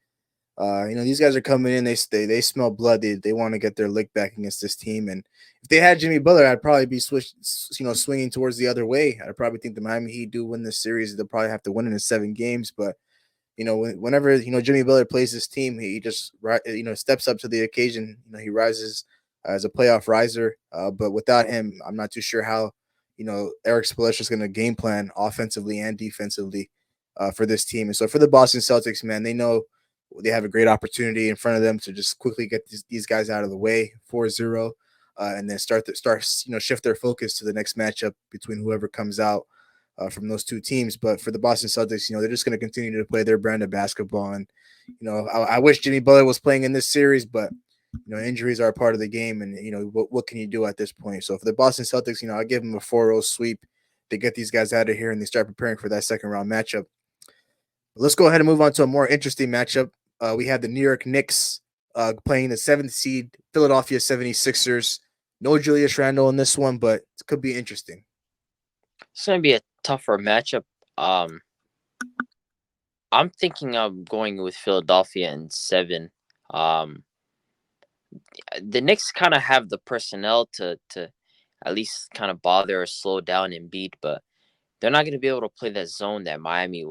These guys are coming in. They smell blood. They want to get their lick back against this team. And if they had Jimmy Butler, I'd probably be swinging towards the other way. I'd probably think the Miami Heat do win this series. They'll probably have to win it in 7 games. But whenever Jimmy Butler plays his team, he just steps up to the occasion. He rises as a playoff riser. But without him, I'm not too sure how Eric Spoelstra is going to game plan offensively and defensively for this team. And so for the Boston Celtics, man, they know they have a great opportunity in front of them to just quickly get these guys out of the way, 4-0, and then shift their focus to the next matchup between whoever comes out from those two teams. But for the Boston Celtics, they're just going to continue to play their brand of basketball. And I wish Jimmy Butler was playing in this series, but injuries are a part of the game, and what can you do at this point? So for the Boston Celtics, I'll give them a 4-0 sweep. They get these guys out of here and they start preparing for that second round matchup. Let's go ahead and move on to a more interesting matchup. We have the New York Knicks playing the 7th seed Philadelphia 76ers. No Julius Randle in this one, but it could be interesting. It's going to be a tougher matchup. I'm thinking of going with Philadelphia in 7. The Knicks kind of have the personnel to at least kind of bother or slow down Embiid, but they're not going to be able to play that zone that Miami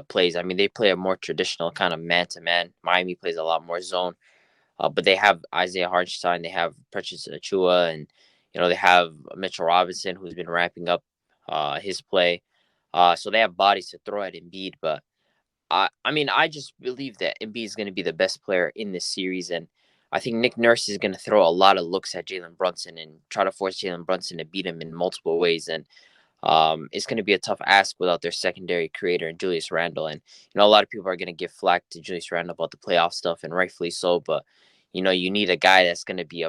plays. I mean, they play a more traditional kind of man-to-man. Miami plays a lot more zone, but they have Isaiah Hartenstein, they have Precious Achiuwa, and they have Mitchell Robinson, who's been ramping up his play. So they have bodies to throw at Embiid, but I just believe that Embiid is going to be the best player in this series, and I think Nick Nurse is going to throw a lot of looks at Jalen Brunson and try to force Jalen Brunson to beat him in multiple ways. And it's going to be a tough ask without their secondary creator and Julius Randle. And, a lot of people are going to give flack to Julius Randle about the playoff stuff, and rightfully so. But, you need a guy that's going to be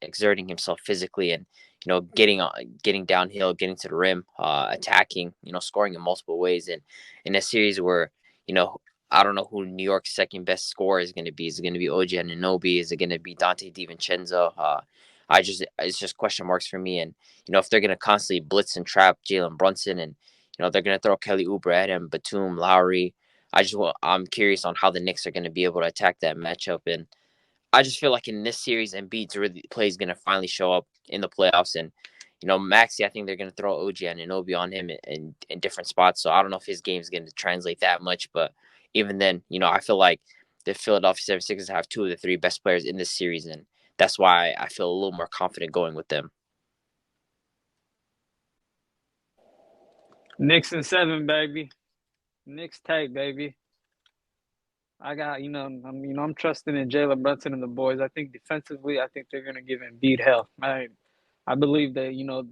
exerting himself physically and, getting downhill, getting to the rim, attacking, scoring in multiple ways. And in a series where, I don't know who New York's second best scorer is going to be. Is it going to be OG Anunoby? Is it going to be Dante DiVincenzo? It's just question marks for me. And if they're gonna constantly blitz and trap Jalen Brunson, and they're gonna throw Kelly Oubre at him, Batum, Lowry. I'm curious on how the Knicks are gonna be able to attack that matchup. And I just feel like in this series, Embiid's really play is gonna finally show up in the playoffs. And Maxi, I think they're gonna throw OG and Anunoby on him in different spots. So I don't know if his game is gonna translate that much, but even then, I feel like the Philadelphia 76ers have two of the three best players in this series, and that's why I feel a little more confident going with them. Knicks in 7, baby. Knicks tight, baby. I got, I'm trusting in Jalen Brunson and the boys. I think defensively, I think they're gonna give Embiid hell. I believe that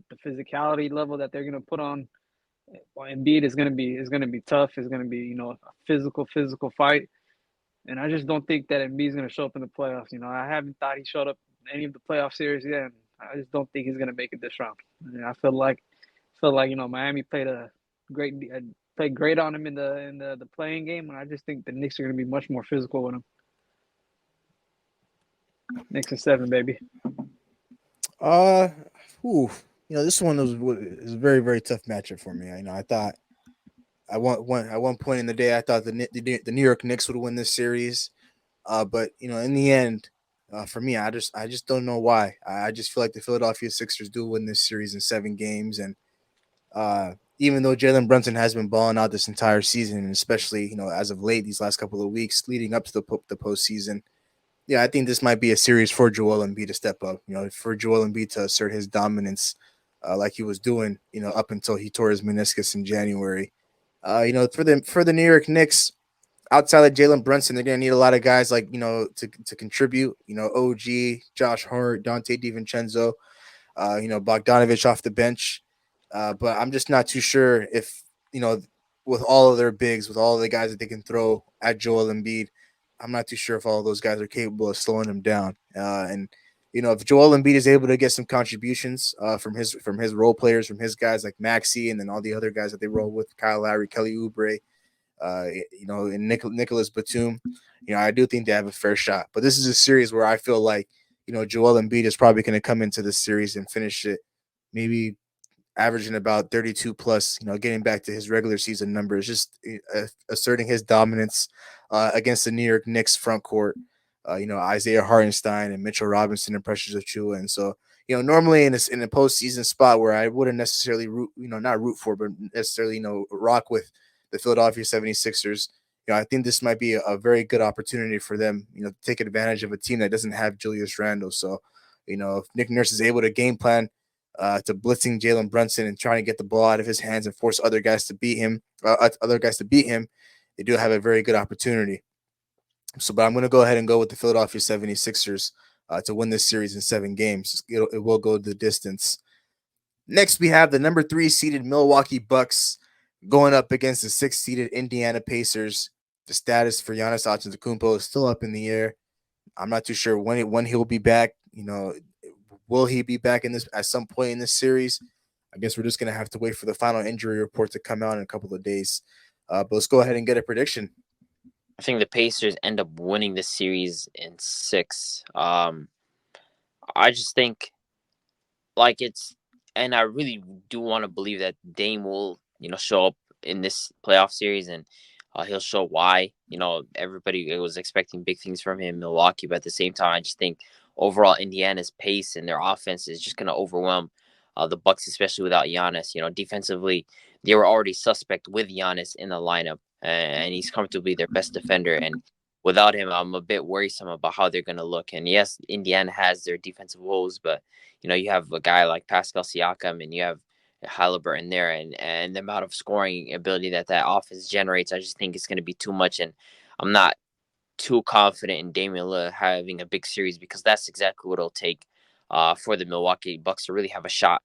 the physicality level that they're gonna put on Embiid is gonna be tough. It's gonna be a physical fight. And I just don't think that Embiid's gonna show up in the playoffs. I haven't thought he showed up in any of the playoff series yet. And I just don't think he's gonna make it this round. And I feel like Miami played great on him in the playing game, and I just think the Knicks are gonna be much more physical with him. Knicks in 7, baby. This one is a very, very tough matchup for me. I thought at one point in the day I thought the New York Knicks would win this series, but in the end, for me, I just don't know why. I just feel like the Philadelphia Sixers do win this series in 7 games, and even though Jalen Brunson has been balling out this entire season, and especially as of late these last couple of weeks leading up to the postseason. Yeah, I think this might be a series for Joel Embiid to step up. For Joel Embiid to assert his dominance, like he was doing, up until he tore his meniscus in January. For the New York Knicks, outside of Jalen Brunson, they're gonna need a lot of guys like to contribute. OG, Josh Hart, Dante DiVincenzo, Bogdanovich off the bench. But I'm just not too sure if with all of their bigs, with all of the guys that they can throw at Joel Embiid. I'm not too sure if all those guys are capable of slowing him down. And if Joel Embiid is able to get some contributions from his role players, from his guys like Maxey, and then all the other guys that they roll with, Kyle Lowry, Kelly Oubre, and Nicholas Batum, I do think they have a fair shot. But this is a series where I feel like Joel Embiid is probably going to come into this series and finish it maybe averaging about 32 plus, getting back to his regular season numbers, just asserting his dominance against the New York Knicks front court. Isaiah Hartenstein and Mitchell Robinson and Precious Achiuwa. And so, normally in a postseason spot where I wouldn't necessarily not root for, but necessarily, rock with the Philadelphia 76ers, I think this might be a very good opportunity for them, to take advantage of a team that doesn't have Julius Randle. So, if Nick Nurse is able to game plan to blitzing Jalen Brunson and trying to get the ball out of his hands and force other guys to beat him, they do have a very good opportunity. So, but I'm going to go ahead and go with the Philadelphia 76ers to win this series in 7 games. It will go the distance. Next, we have the number 3 seeded Milwaukee Bucks going up against the 6 seeded Indiana Pacers. The status for Giannis Antetokounmpo is still up in the air. I'm not too sure when he'll be back. Will he be back in this at some point in this series? I guess we're just going to have to wait for the final injury report to come out in a couple of days. But let's go ahead and get a prediction. I think the Pacers end up winning this series in 6. I just think and I really do want to believe that Dame will, show up in this playoff series, and he'll show why. Everybody was expecting big things from him in Milwaukee, but at the same time, I just think overall Indiana's pace and their offense is just going to overwhelm the Bucks, especially without Giannis. Defensively, they were already suspect with Giannis in the lineup, and he's comfortably their best defender. And without him, I'm a bit worrisome about how they're going to look. And yes, Indiana has their defensive woes, but you have a guy like Pascal Siakam, and you have Halliburton there, and the amount of scoring ability that offense generates, I just think it's going to be too much. And I'm not too confident in Damian Lillard having a big series, because that's exactly what it'll take for the Milwaukee Bucks to really have a shot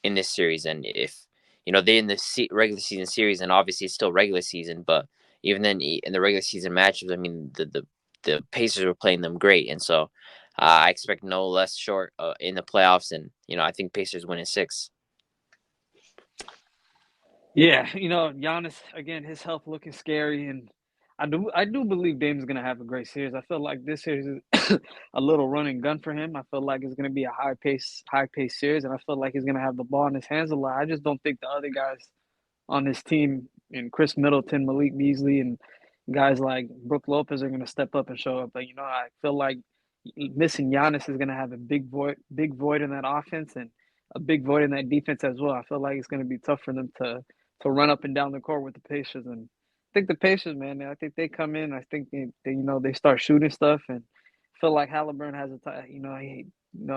in this series. And if they're in the regular season series, and obviously it's still regular season, but even then in the regular season matches, I mean the Pacers were playing them great, and so I expect no less short in the playoffs. And I think Pacers win in 6. Yeah, Giannis, again, his health looking scary, and I do believe Dame's gonna have a great series. I feel like this series is a little run and gun for him. I feel like it's gonna be a high pace series, and I feel like he's gonna have the ball in his hands a lot. I just don't think the other guys on this team, and Chris Middleton, Malik Beasley, and guys like Brook Lopez are gonna step up and show up. But I feel like missing Giannis is gonna have a big void in that offense and a big void in that defense as well. I feel like it's gonna be tough for them to run up and down the court with the Pacers. And I think the Pacers, man, I think they come in. I think they start shooting stuff, and feel like Halliburton has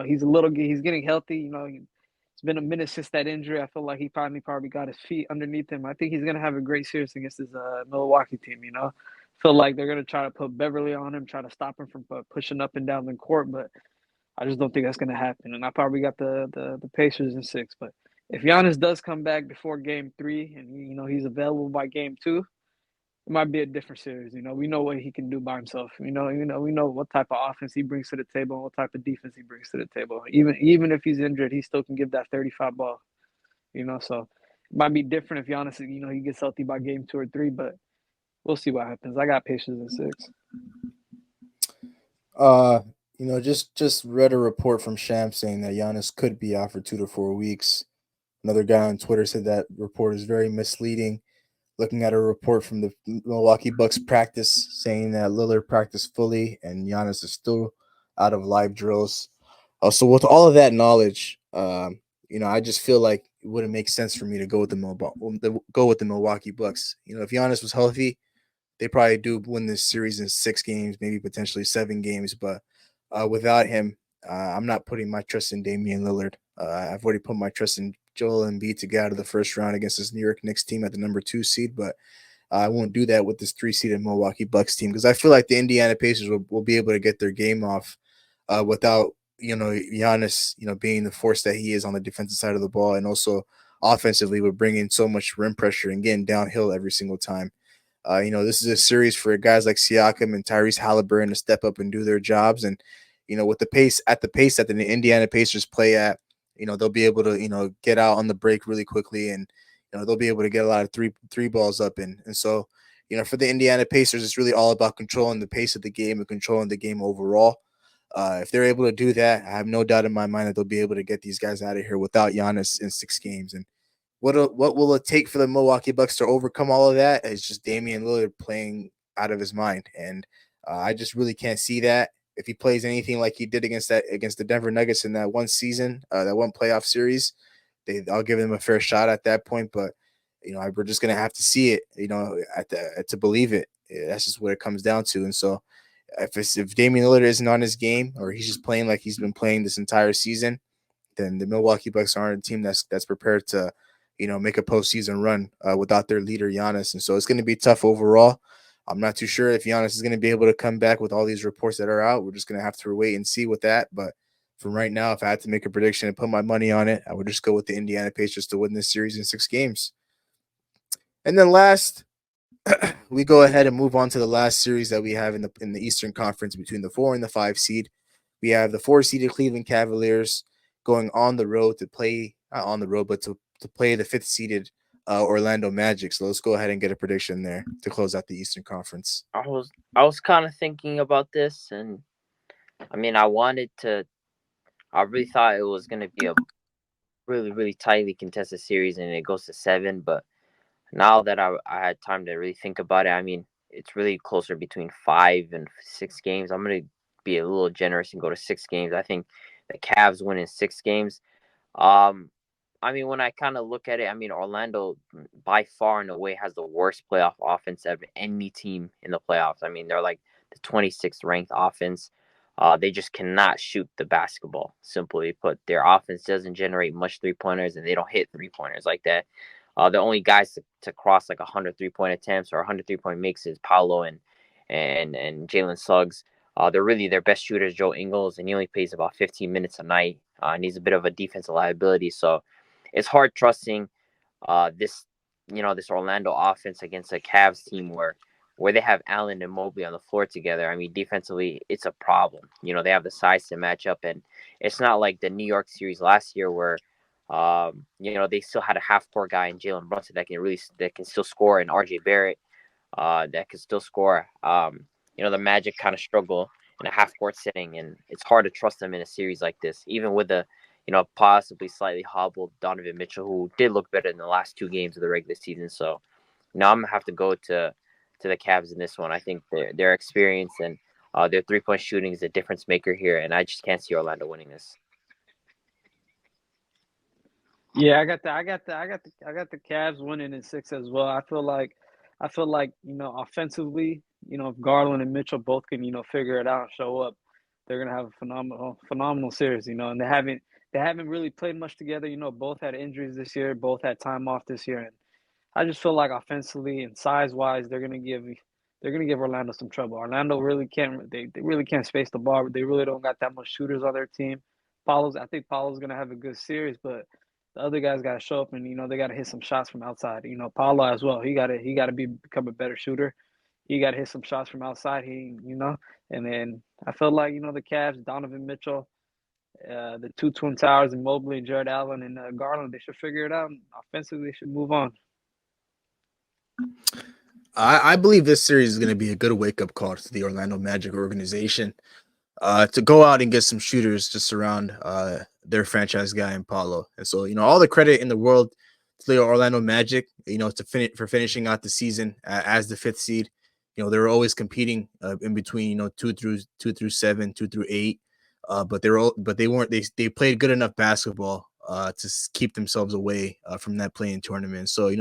he's he's getting healthy. It's been a minute since that injury. I feel like he probably got his feet underneath him. I think he's gonna have a great series against this Milwaukee team. Feel like they're gonna try to put Beverly on him, try to stop him from pushing up and down the court, but I just don't think that's gonna happen. And I probably got the Pacers in 6. But if Giannis does come back before Game 3, and he's available by Game 2, it might be a different series. We know what he can do by himself. We know what type of offense he brings to the table and what type of defense he brings to the table. Even if he's injured, he still can give that 35 ball. So it might be different if Giannis, he gets healthy by Game 2 or 3, but we'll see what happens. I got Pacers in 6. Just read a report from Sham saying that Giannis could be out for 2 to 4 weeks. Another guy on Twitter said that report is very misleading. Looking at a report from the Milwaukee Bucks practice saying that Lillard practiced fully and Giannis is still out of live drills. So with all of that knowledge, I just feel like it wouldn't make sense for me to go with the Milwaukee Bucks. If Giannis was healthy, they probably do win this series in 6 games, maybe potentially 7 games. But without him, I'm not putting my trust in Damian Lillard. I've already put my trust in Joel Embiid to get out of the first round against this New York Knicks team at the number 2 seed, but I won't do that with this 3-seeded Milwaukee Bucks team because I feel like the Indiana Pacers will be able to get their game off without Giannis being the force that he is on the defensive side of the ball, and also offensively with bringing so much rim pressure and getting downhill every single time. This is a series for guys like Siakam and Tyrese Halliburton to step up and do their jobs, and with the pace that the Indiana Pacers play at. They'll be able to, get out on the break really quickly, and, they'll be able to get a lot of three balls up. And so, for the Indiana Pacers, it's really all about controlling the pace of the game and controlling the game overall. If they're able to do that, I have no doubt in my mind that they'll be able to get these guys out of here without Giannis in 6 games. And what will it take for the Milwaukee Bucks to overcome all of that? It's just Damian Lillard playing out of his mind. And I just really can't see that. If he plays anything like he did against the Denver Nuggets in that one season, that one playoff series, I'll give him a fair shot at that point. But we're just gonna have to see it, to believe it. That's just what it comes down to. And so, if Damian Lillard isn't on his game, or he's just playing like he's been playing this entire season, then the Milwaukee Bucks aren't a team that's prepared to, make a postseason run without their leader Giannis. And so it's going to be tough overall. I'm not too sure if Giannis is going to be able to come back with all these reports that are out. We're just going to have to wait and see with that. But from right now, if I had to make a prediction and put my money on it, I would just go with the Indiana Pacers to win this series in 6 games. And then last, we go ahead and move on to the last series that we have in the Eastern Conference between the 4 and the 5 seed. We have the 4-seeded Cleveland Cavaliers going on the road to play, not on the road, but to play the 5th-seeded Orlando Magic. So let's go ahead and get a prediction there to close out the Eastern Conference. I was kind of thinking about this, and I mean, I really thought it was going to be a really, really tightly contested series, and it goes to 7. But now that I had time to really think about it, I mean, it's really closer between 5 and 6 games. I'm going to be a little generous and go to 6 games. I think the Cavs win in 6 games. I mean, when I kind of look at it, I mean, Orlando by far and away has the worst playoff offense of any team in the playoffs. I mean, they're like the 26th ranked offense. They just cannot shoot the basketball, simply put. Their offense doesn't generate much 3-pointers, and they don't hit 3-pointers like that. The only guys to cross like 100 3-point attempts or 100 3-point makes is Paolo and Jalen Suggs. They're really their best shooters, Joe Ingles, and he only plays about 15 minutes a night. And he's a bit of a defensive liability. So it's hard trusting this Orlando offense against a Cavs team where they have Allen and Mobley on the floor together. I mean, defensively, it's a problem. They have the size to match up, and it's not like the New York series last year where, they still had a half-court guy in Jalen Brunson that can still score, and RJ Barrett. that can still score. The Magic kind of struggle in a half court setting, and it's hard to trust them in a series like this, even with the possibly slightly hobbled Donovan Mitchell, who did look better in the last 2 games of the regular season. So now I'm gonna have to go to the Cavs in this one. I think their experience and their 3-point shooting is a difference maker here, and I just can't see Orlando winning this. Yeah, I got the Cavs winning in 6 as well. I feel like offensively, if Garland and Mitchell both can figure it out and show up, they're gonna have a phenomenal series. And they haven't really played much together. Both had injuries this year, both had time off this year, and I just feel like offensively and size wise, they're gonna give Orlando some trouble. Orlando really can't they really can't space the ball. They really don't got that much shooters on their team. I think Paulo's gonna have a good series, but the other guys got to show up and they got to hit some shots from outside. Paulo as well. He got to become a better shooter. He got to hit some shots from outside. And then I feel like the Cavs, Donovan Mitchell, the two Twin Towers, and Mobley and Jared Allen and Garland, they should figure it out. And offensively, they should move on. I believe this series is going to be a good wake up call to the Orlando Magic organization to go out and get some shooters to surround their franchise guy in Paulo. And so, all the credit in the world to the Orlando Magic, for finishing out the season as the 5th seed. They were always competing in between, 2 through 7, 2 through 8. But they weren't. They played good enough basketball to keep themselves away from that play-in tournament. So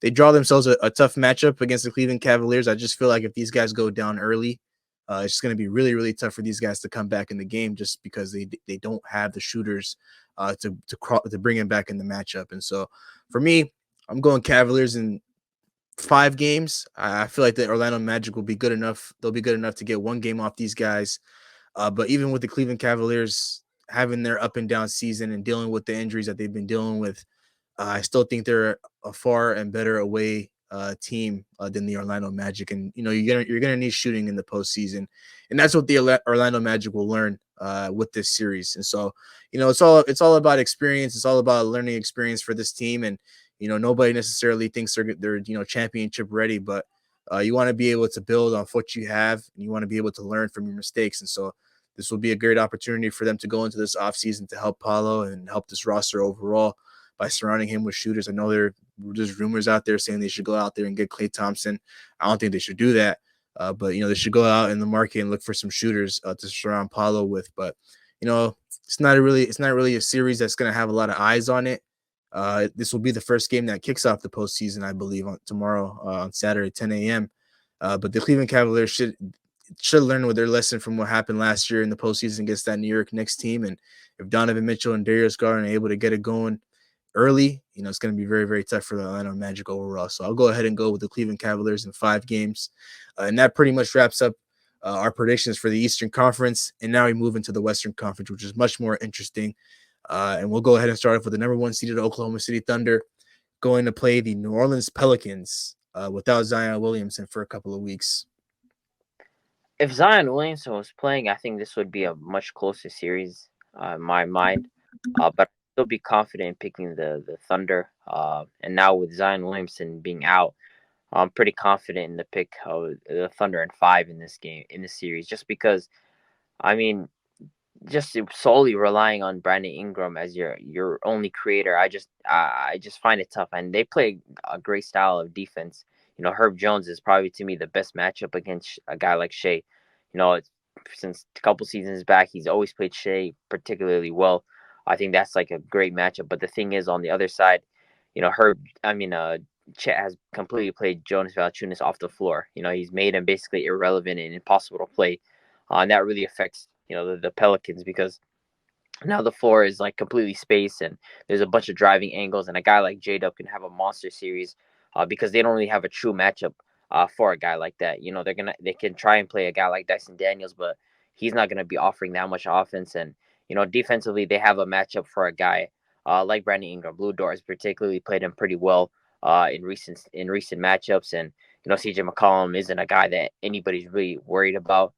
they draw themselves a tough matchup against the Cleveland Cavaliers. I just feel like if these guys go down early, it's just going to be really, really tough for these guys to come back in the game just because they don't have the shooters to bring them back in the matchup. And so for me, I'm going Cavaliers in 5 games. I feel like the Orlando Magic will be good enough. They'll be good enough to get 1 game off these guys. But even with the Cleveland Cavaliers having their up and down season and dealing with the injuries that they've been dealing with, I still think they're a far and better away team than the Orlando Magic. And you're gonna need shooting in the postseason, and that's what the Orlando Magic will learn with this series. And so it's all about experience. It's all about a learning experience for this team. And nobody necessarily thinks they're championship ready, but you want to be able to build on what you have, and you want to be able to learn from your mistakes. And so this will be a great opportunity for them to go into this offseason to help Paulo and help this roster overall by surrounding him with shooters. I know there's rumors out there saying they should go out there and get Klay Thompson. I don't think they should do that. But they should go out in the market and look for some shooters to surround Paulo with. But it's not really a series that's going to have a lot of eyes on it. This will be the first game that kicks off the postseason, I believe, tomorrow on Saturday, 10 a.m. But the Cleveland Cavaliers should learn with their lesson from what happened last year in the postseason against that New York Knicks team. And if Donovan Mitchell and Darius Garland are able to get it going early, it's going to be very, very tough for the Orlando Magic overall. So I'll go ahead and go with the Cleveland Cavaliers in 5 games. And that pretty much wraps up our predictions for the Eastern Conference. And now we move into the Western Conference, which is much more interesting. And we'll go ahead and start off with the number 1 seeded Oklahoma City Thunder going to play the New Orleans Pelicans without Zion Williamson for a couple of weeks. If Zion Williamson was playing, I think this would be a much closer series in my mind. But I'd still be confident in picking the Thunder. And now with Zion Williamson being out, I'm pretty confident in the pick of the Thunder in 5 in this series, just because, just solely relying on Brandon Ingram as your only creator, I just find it tough. And they play a great style of defense. Herb Jones is probably, to me, the best matchup against a guy like Shea. Since a couple seasons back, he's always played Shea particularly well. I think that's like a great matchup. But the thing is, on the other side, Chet has completely played Jonas Valanciunas off the floor. He's made him basically irrelevant and impossible to play. And that really affects, the Pelicans, because now the floor is like completely spaced and there's a bunch of driving angles, and a guy like J-Dub can have a monster series because they don't really have a true matchup for a guy like that. They can try and play a guy like Dyson Daniels, but he's not going to be offering that much offense. And, defensively, they have a matchup for a guy like Brandon Ingram. Blue Doors particularly played him pretty well in recent matchups. And, CJ McCollum isn't a guy that anybody's really worried about.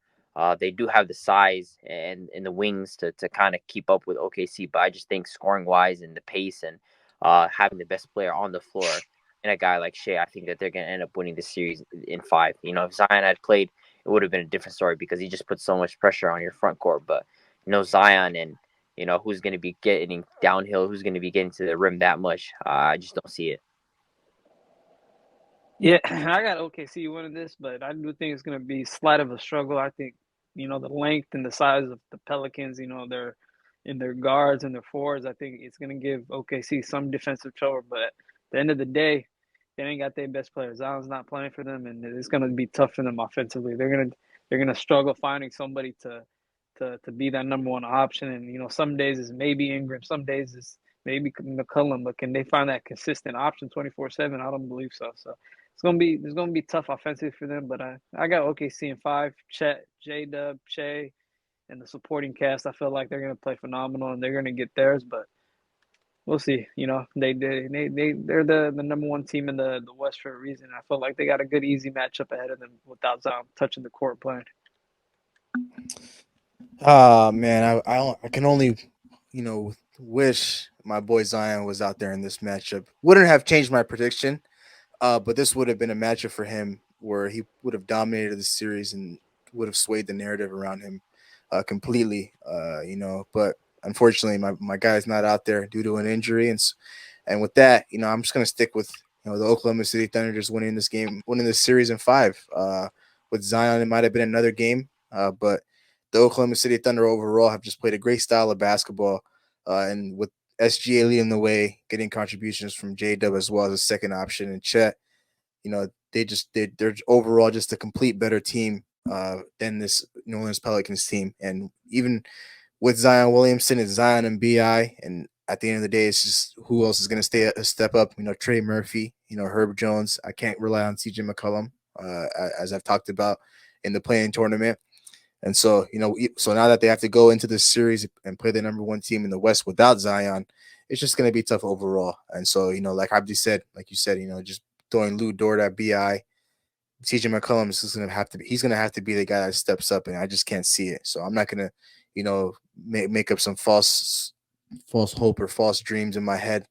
They do have the size and the wings to kind of keep up with OKC, but I just think scoring wise and the pace and having the best player on the floor, and a guy like Shea, I think that they're going to end up winning the series in 5. If Zion had played, it would have been a different story because he just put so much pressure on your front court. But Zion and who's going to be getting downhill, who's going to be getting to the rim that much. I just don't see it. Yeah, I got OKC winning this, but I do think it's going to be slight of a struggle. I think, the length and the size of the Pelicans, they're in their guards and their forwards. I think it's going to give OKC some defensive trouble, but at the end of the day, they ain't got their best players. Zion's not playing for them, and it's going to be tough for them offensively. They're gonna struggle finding somebody to be that number one option. And some days it's maybe Ingram, some days it's maybe McCollum, but can they find that consistent option 24/7? I don't believe so. So it's gonna be tough offensively for them. But I got OKC in 5. Chet, J-Dub, Shea, and the supporting cast. I feel like they're gonna play phenomenal and they're gonna get theirs, but we'll see. They're the number one team in the West for a reason. I feel like they got a good easy matchup ahead of them without Zion touching the court playing. Man, I can only wish my boy Zion was out there in this matchup. Wouldn't have changed my prediction, but this would have been a matchup for him where he would have dominated the series and would have swayed the narrative around him completely. But unfortunately, my guy's not out there due to an injury, and with that, I'm just gonna stick with the Oklahoma City Thunder just winning this series in 5. With Zion, it might have been another game, but the Oklahoma City Thunder overall have just played a great style of basketball, and with SGA leading the way, getting contributions from J-Dub as well as a second option, and Chet, they're overall just a complete better team than this New Orleans Pelicans team. And even with Zion Williamson, it's Zion and BI, and at the end of the day, it's just who else is going to stay a step up. Trey Murphy, Herb Jones. I can't rely on CJ McCollum, as I've talked about in the play-in tournament. And so, so now that they have to go into this series and play the number one team in the West without Zion, it's just going to be tough overall. And so, like Abdi said, just throwing Lou Dort at BI, CJ McCollum is going to have to be, he's going to have to be the guy that steps up, and I just can't see it. So I'm not going to, make up some false hope or false dreams in my head.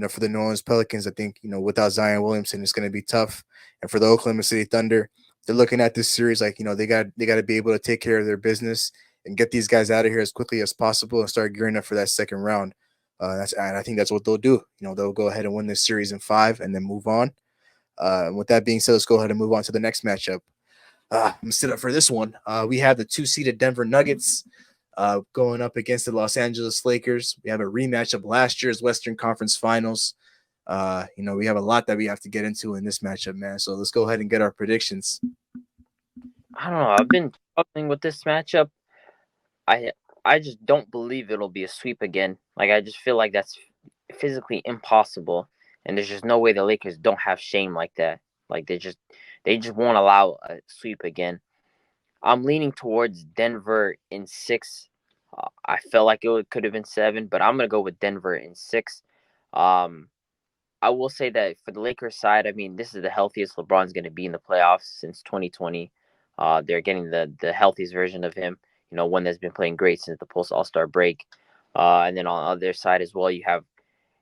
For the New Orleans Pelicans, I think, without Zion Williamson, it's going to be tough. And for the Oklahoma City Thunder, they're looking at this series like, they got to be able to take care of their business and get these guys out of here as quickly as possible and start gearing up for that second round. And I think that's what they'll do. They'll go ahead and win this series in 5 and then move on. With that being said, let's go ahead and move on to the next matchup. I'm going to sit up for this one. We have the 2-seeded Denver Nuggets going up against the Los Angeles Lakers. We have a rematch of last year's Western Conference Finals. We have a lot that we have to get into in this matchup, man. So let's go ahead and get our predictions. I don't know. I've been struggling with this matchup. I just don't believe it'll be a sweep again. Like, I just feel like that's physically impossible, and there's just no way the Lakers don't have shame like that. Like, they just won't allow a sweep again. I'm leaning towards Denver in 6. I felt like it could have been 7, but I'm gonna go with Denver in 6. I will say that for the Lakers side, I mean, this is the healthiest LeBron's going to be in the playoffs since 2020. They're getting the healthiest version of him, one that's been playing great since the post All-Star break. And then on the other side as well, you have,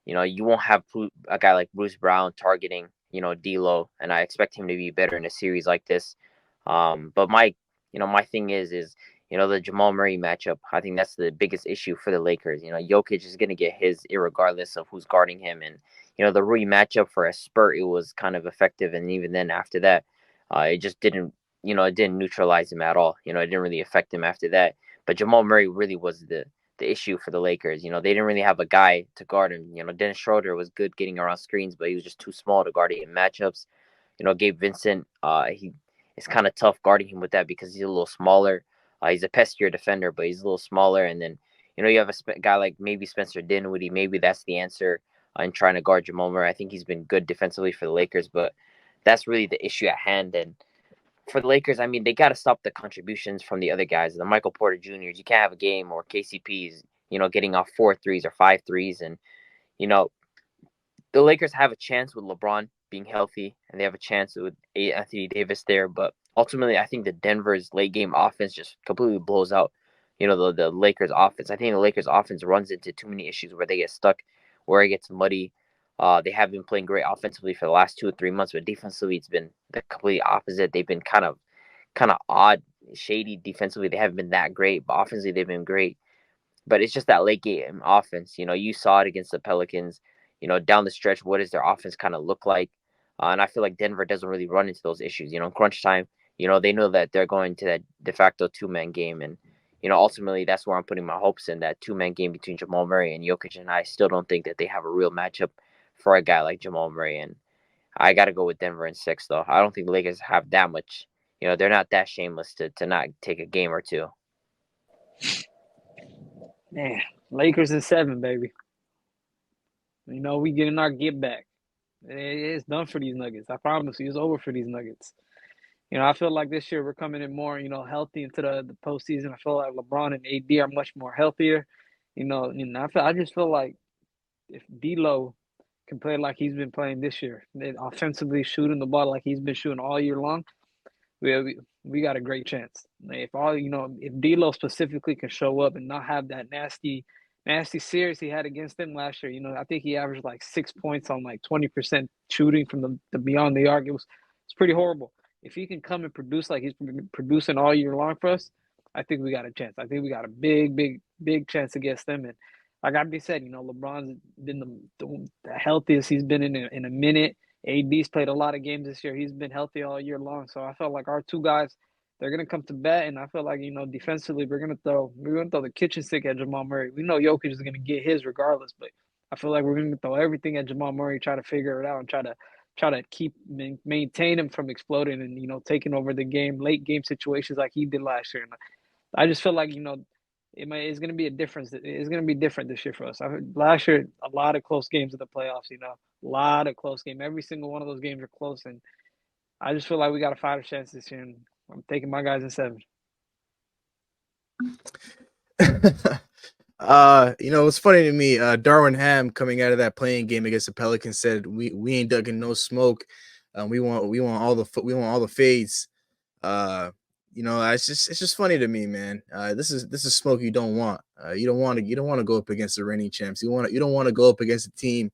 you won't have a guy like Bruce Brown targeting, D'Lo, and I expect him to be better in a series like this. But my thing is the Jamal Murray matchup. I think that's the biggest issue for the Lakers. Jokic is going to get his irregardless of who's guarding him. And, the Rui matchup for a spurt, it was kind of effective. And even then after that, it just didn't, it didn't neutralize him at all. It didn't really affect him after that. But Jamal Murray really was the issue for the Lakers. They didn't really have a guy to guard him. Dennis Schroeder was good getting around screens, but he was just too small to guard him in matchups. Gabe Vincent, it's kind of tough guarding him with that because he's a little smaller. He's a pestier defender, but he's a little smaller. And then, you have a guy like maybe Spencer Dinwiddie. Maybe that's the answer in trying to guard Jamal Murray. I think he's been good defensively for the Lakers, but that's really the issue at hand. And for the Lakers, I mean, they got to stop the contributions from the other guys, the Michael Porter Jr.'s. You can't have a game or KCP's, getting off 4 threes or 5 threes. And, the Lakers have a chance with LeBron being healthy, and they have a chance with Anthony Davis there. But ultimately, I think the Denver's late game offense just completely blows out, the Lakers offense. I think the Lakers offense runs into too many issues where they get stuck, where it gets muddy. They have been playing great offensively for the last 2 or 3 months, but defensively it's been the complete opposite. They've been kind of odd, shady defensively. They haven't been that great, but offensively they've been great. But it's just that late game offense. You saw it against the Pelicans. Down the stretch, what does their offense kind of look like? And I feel like Denver doesn't really run into those issues. In crunch time, they know that they're going to that de facto 2-man game. And, ultimately that's where I'm putting my hopes in, that 2-man game between Jamal Murray and Jokic. And I still don't think that they have a real matchup for a guy like Jamal Murray. And I got to go with Denver in 6, though. I don't think the Lakers have that much. They're not that shameless to not take a game or two. Man, Lakers in 7, baby. We getting our get back. It's done for these Nuggets. I promise you, it's over for these Nuggets. I feel like this year we're coming in more, healthy into the postseason. I feel like LeBron and AD are much more healthier. I just feel like if D'Lo can play like he's been playing this year, then offensively shooting the ball like he's been shooting all year long, we got a great chance. If D'Lo specifically can show up and not have that nasty series he had against them last year, I think he averaged like 6 points on like 20% shooting from the beyond the arc. It's pretty horrible. If he can come and produce like he's been producing all year long for us, I think we got a chance. I think we got a big, big, big chance against them. And like I said, LeBron's been the healthiest he's been in a minute. AD's played a lot of games this year. He's been healthy all year long. So I felt like our two guys, they're gonna come to bat, and I feel like defensively we're gonna throw the kitchen sink at Jamal Murray. We know Jokic is gonna get his regardless, but I feel like we're gonna throw everything at Jamal Murray, try to figure it out, and try to keep maintain him from exploding and taking over the game, late game situations like he did last year. And I just feel like it's going to be a difference. It's going to be different this year for us. Last year, a lot of close games in the playoffs. A lot of close games. Every single one of those games are close, and I just feel like we got a fighter chance this year. And I'm taking my guys in 7. It's funny to me. Darwin Ham coming out of that playing game against the Pelicans said, "We ain't ducking no smoke. We want all the fades." It's just funny to me, man. This is smoke you don't want. You don't want to go up against the reigning champs. You don't want to go up against a team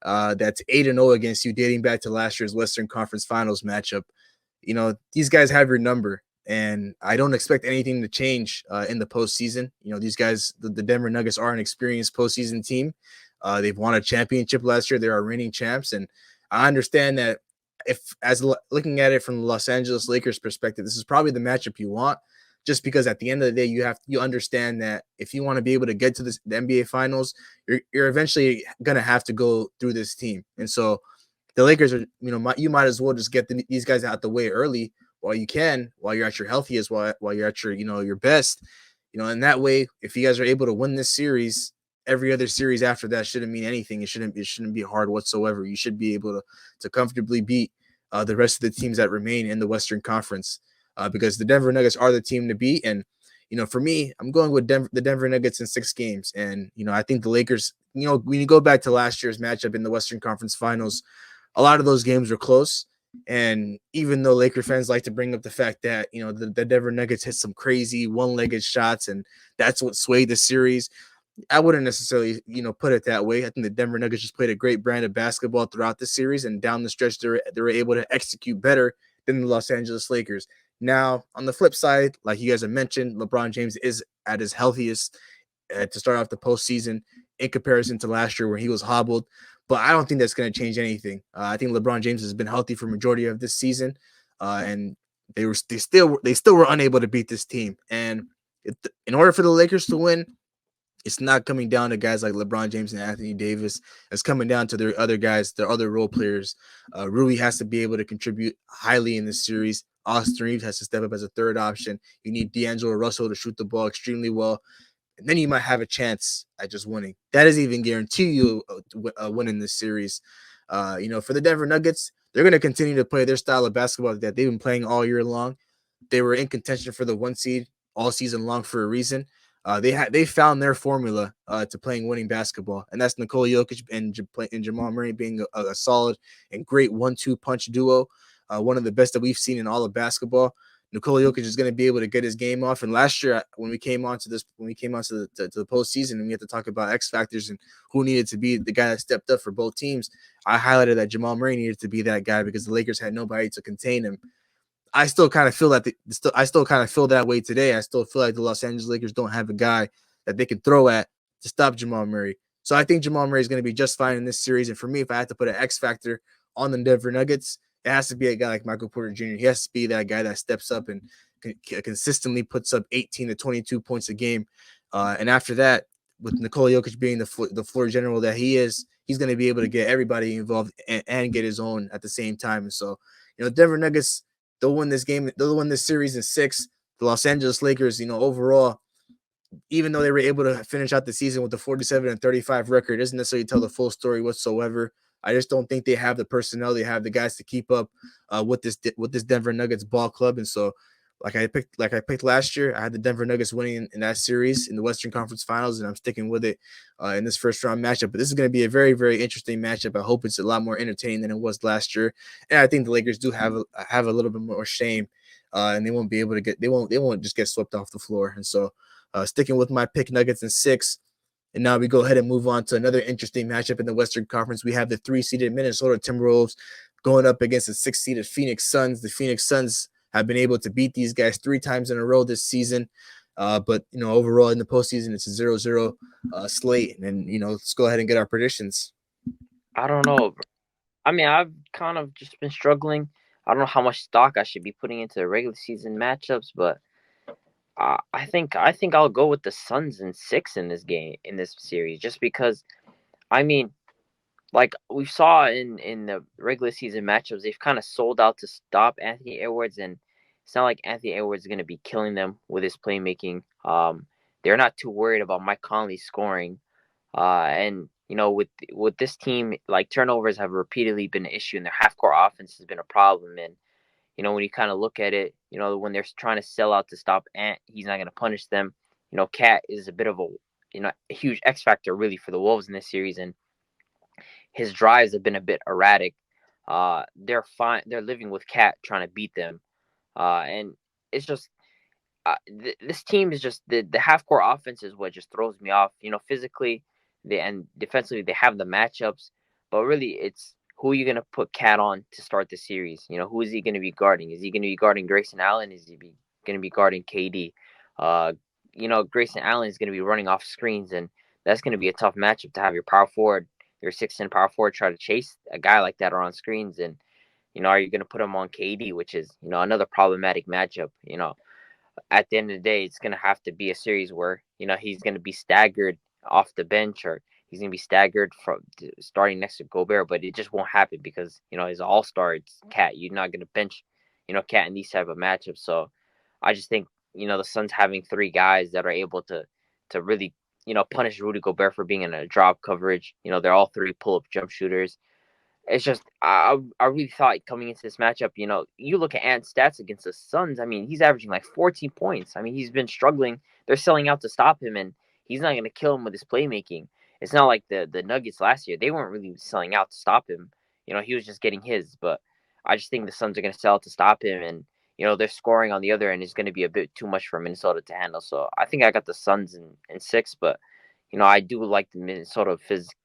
that's 8-0 against you, dating back to last year's Western Conference Finals matchup. These guys have your number, and I don't expect anything to change in the postseason. These guys, the Denver Nuggets, are an experienced postseason team. They've won a championship last year. They are reigning champs, and I understand that. Looking at it from the Los Angeles Lakers perspective, this is probably the matchup you want, just because at the end of the day, you understand that if you want to be able to get to the NBA Finals, you're eventually gonna have to go through this team. And so the Lakers are, you might as well just get these guys out the way early while you can, while you're at your healthiest, while you're at your your best, and that way, if you guys are able to win this series, every other series after that shouldn't mean anything. It shouldn't be hard whatsoever. You should be able to comfortably beat the rest of the teams that remain in the Western Conference, because the Denver Nuggets are the team to beat. And for me, I'm going with the Denver Nuggets in 6 games. And I think the Lakers, when you go back to last year's matchup in the Western Conference Finals, a lot of those games were close. And even though Laker fans like to bring up the fact that the Denver Nuggets hit some crazy one-legged shots, and that's what swayed the series, I wouldn't necessarily, put it that way. I think the Denver Nuggets just played a great brand of basketball throughout the series, and down the stretch, they were able to execute better than the Los Angeles Lakers. Now, on the flip side, like you guys have mentioned, LeBron James is at his healthiest to start off the postseason in comparison to last year where he was hobbled. But I don't think that's going to change anything. I think LeBron James has been healthy for majority of this season, and they still were unable to beat this team. And in order for the Lakers to win, it's not coming down to guys like LeBron James and Anthony Davis. It's coming down to their other guys, their other role players. Rui has to be able to contribute highly in this series. Austin Reeves has to step up as a third option. You need D'Angelo Russell to shoot the ball extremely well. And then you might have a chance at just winning. That doesn't even guarantee you winning this series. For the Denver Nuggets, they're going to continue to play their style of basketball that they've been playing all year long. They were in contention for the 1 seed all season long for a reason. They found their formula to playing winning basketball, and that's Nikola Jokic and Jamal Murray being a solid and great 1-2 punch duo, one of the best that we've seen in all of basketball. Nikola Jokic is going to be able to get his game off. And last year, when we came onto the postseason, and we had to talk about X factors and who needed to be the guy that stepped up for both teams, I highlighted that Jamal Murray needed to be that guy because the Lakers had nobody to contain him. I still kind of feel that I still kind of feel that way today. I still feel like the Los Angeles Lakers don't have a guy that they can throw at to stop Jamal Murray. So I think Jamal Murray is going to be just fine in this series. And for me, if I had to put an X factor on the Denver Nuggets, it has to be a guy like Michael Porter Jr. He has to be that guy that steps up and consistently puts up 18 to 22 points a game. And after that, with Nikola Jokic being the floor general that he is, he's going to be able to get everybody involved and get his own at the same time. And so, Denver Nuggets, they'll win this game. They'll win this series in 6. The Los Angeles Lakers, overall, even though they were able to finish out the season with the 47-35 record, doesn't necessarily tell the full story whatsoever. I just don't think they have the personnel. They have the guys to keep up with this Denver Nuggets ball club. And so, like I picked last year, I had the Denver Nuggets winning in that series in the Western Conference Finals, and I'm sticking with it in this first round matchup. But this is going to be a very, very interesting matchup. I hope it's a lot more entertaining than it was last year. And I think the Lakers do have a little bit more shame, and they won't be able to they won't just get swept off the floor. And so, sticking with my pick, Nuggets in 6. And now we go ahead and move on to another interesting matchup in the Western Conference. We have the 3-seeded Minnesota Timberwolves going up against the 6-seeded Phoenix Suns. The Phoenix Suns have been able to beat these guys 3 times in a row this season. But, overall in the postseason, it's a 0-0 slate. And, let's go ahead and get our predictions. I don't know. I mean, I've kind of just been struggling. I don't know how much stock I should be putting into the regular season matchups, but I think I'll go with the Suns in 6 in this series, just because, I mean, like we saw in the regular season matchups, they've kind of sold out to stop Anthony Edwards, and it's not like Anthony Edwards is going to be killing them with his playmaking. They're not too worried about Mike Conley scoring, and with this team, like turnovers have repeatedly been an issue, and their half-court offense has been a problem. And when you kind of look at it, when they're trying to sell out to stop Ant, he's not going to punish them. Cat is a bit of a huge X factor really for the Wolves in this series, and his drives have been a bit erratic. They're fine. They're living with Cat trying to beat them, and it's just this team is just the half-court offense is what just throws me off. Physically, and defensively they have the matchups, but really it's who are you going to put Cat on to start the series? Who is he going to be guarding? Is he going to be guarding Grayson Allen? Is he going to be guarding KD? Grayson Allen is going to be running off screens, and that's going to be a tough matchup to have your power forward, your 6'10" power forward, try to chase a guy like that around screens. And, are you going to put him on KD, which is, another problematic matchup? At the end of the day, it's going to have to be a series where, he's going to be staggered off the bench, or he's going to be staggered from starting next to Gobert, but it just won't happen because, his all-star, it's Cat. You're not going to bench, Cat in these type of matchups. So I just think, the Suns having 3 guys that are able to really, punish Rudy Gobert for being in a drop coverage. They're all 3 pull-up jump shooters. It's just, I really thought coming into this matchup, you look at Ant's stats against the Suns. I mean, he's averaging like 14 points. I mean, he's been struggling. They're selling out to stop him, and he's not going to kill him with his playmaking. It's not like the Nuggets last year. They weren't really selling out to stop him. He was just getting his. But I just think the Suns are going to sell out to stop him. And, their scoring on the other end is going to be a bit too much for Minnesota to handle. So I think I got the Suns in 6. But, I do like the Minnesota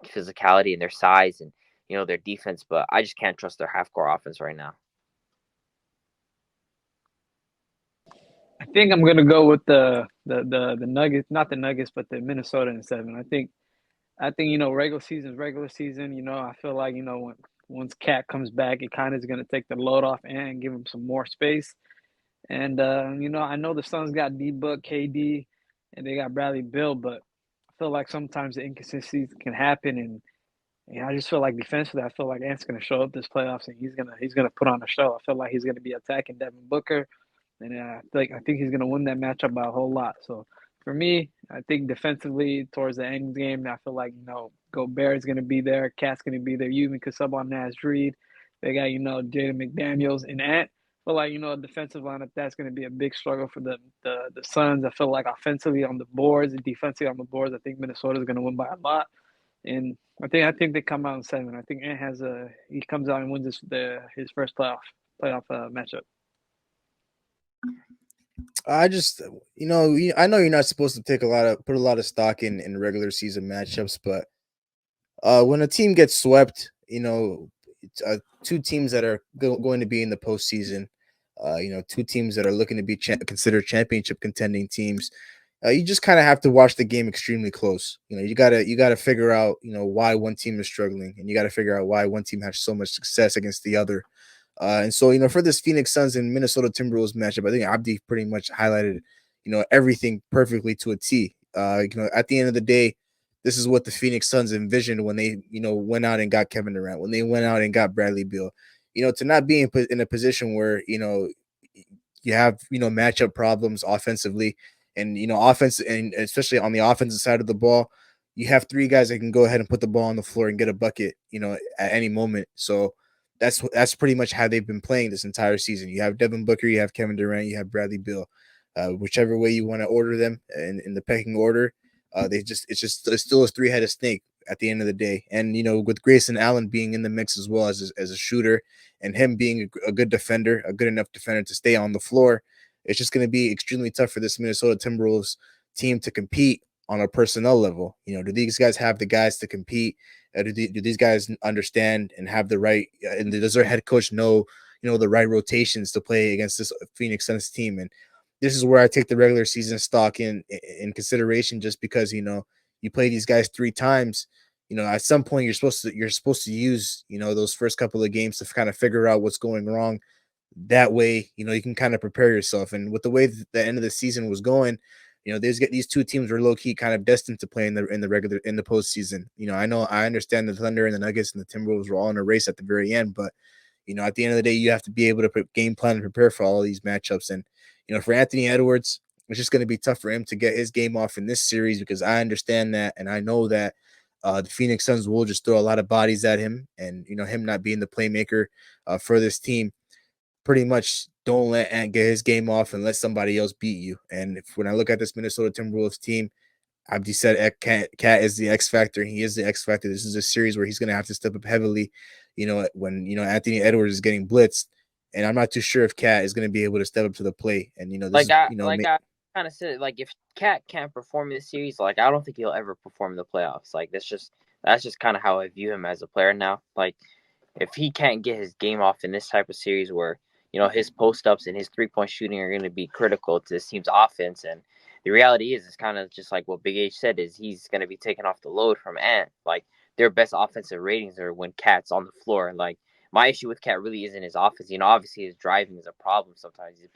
physicality and their size and, their defense. But I just can't trust their half-court offense right now. I think I'm gonna go with the Nuggets, not the Nuggets, but the Minnesota in 7. I think regular season. I feel like once Cat comes back, it kind of is gonna take the load off and give him some more space. And I know the Suns got D-Book, KD, and they got Bradley Beal, but I feel like sometimes the inconsistencies can happen, and I just feel like defensively, I feel like Ant's gonna show up this playoffs and he's gonna put on a show. I feel like he's gonna be attacking Devin Booker. And I think he's going to win that matchup by a whole lot. So for me, I think defensively towards the end game, I feel like, Gobert is going to be there. Cat's going to be there. You even could sub on Naz Reid. They got, Jaden McDaniels and Ant. I feel like, a defensive lineup, that's going to be a big struggle for the Suns. I feel like offensively on the boards and defensively on the boards, I think Minnesota is going to win by a lot. And I think they come out in 7. I think Ant he comes out and wins his first playoff matchup. I just, I know you're not supposed to put a lot of stock in regular season matchups, but when a team gets swept, two teams that are going to be in the postseason, two teams that are looking to be considered championship contending teams, you just kind of have to watch the game extremely close. You gotta figure out, why one team is struggling, and you got to figure out why one team has so much success against the other. And so, for this Phoenix Suns and Minnesota Timberwolves matchup, I think Abdi pretty much highlighted, everything perfectly to a T. At the end of the day, this is what the Phoenix Suns envisioned when they, went out and got Kevin Durant, when they went out and got Bradley Beal. To not be in a position where, you have, matchup problems offensively, and offense, and especially on the offensive side of the ball, you have three guys that can go ahead and put the ball on the floor and get a bucket, at any moment. So that's pretty much how they've been playing this entire season. You have Devin Booker, you have Kevin Durant, you have Bradley Beal. Whichever way you want to order them in the pecking order, it's still a three-headed snake at the end of the day. And with Grayson Allen being in the mix as well as a shooter, and him being a good defender, a good enough defender to stay on the floor, it's just going to be extremely tough for this Minnesota Timberwolves team to compete on a personnel level. Do these guys have the guys to compete? Do these guys understand and have the right? And does their head coach know, the right rotations to play against this Phoenix Suns team? And this is where I take the regular season stock in consideration, just because you play these guys three times. At some point you're supposed to use those first couple of games to kind of figure out what's going wrong. That way, you can kind of prepare yourself. And with the way the end of the season was going, these two teams were low key kind of destined to play in the postseason. I understand the Thunder and the Nuggets and the Timberwolves were all in a race at the very end, but at the end of the day, you have to be able to game plan and prepare for all of these matchups. And for Anthony Edwards, it's just going to be tough for him to get his game off in this series, because I understand that, and I know that the Phoenix Suns will just throw a lot of bodies at him, and him not being the playmaker for this team, pretty much don't let Ant get his game off and let somebody else beat you. And when I look at this Minnesota Timberwolves team, Abdi said Cat is the X factor. He is the X factor. This is a series where he's going to have to step up heavily, when Anthony Edwards is getting blitzed, and I'm not too sure if Cat is going to be able to step up to the plate. And I kind of said, like, if Cat can't perform in this series, like, I don't think he'll ever perform in the playoffs. Like, that's just kind of how I view him as a player now. Like, if he can't get his game off in this type of series where his post ups and his 3-point shooting are going to be critical to this team's offense, and the reality is, it's kind of just like what Big H said, is he's going to be taking off the load from Ant. Like, their best offensive ratings are when Cat's on the floor. And, like, my issue with Cat really isn't his offense. Obviously his driving is a problem sometimes. He's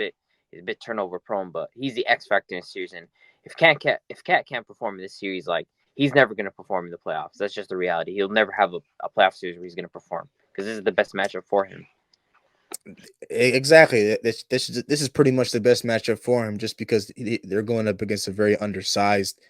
a bit turnover prone, but he's the X factor in the series. And if Cat can't perform in this series, like, he's never going to perform in the playoffs. That's just the reality. He'll never have a playoff series where he's going to perform, because this is the best matchup for him. Exactly. This is pretty much the best matchup for him, just because they're going up against a very undersized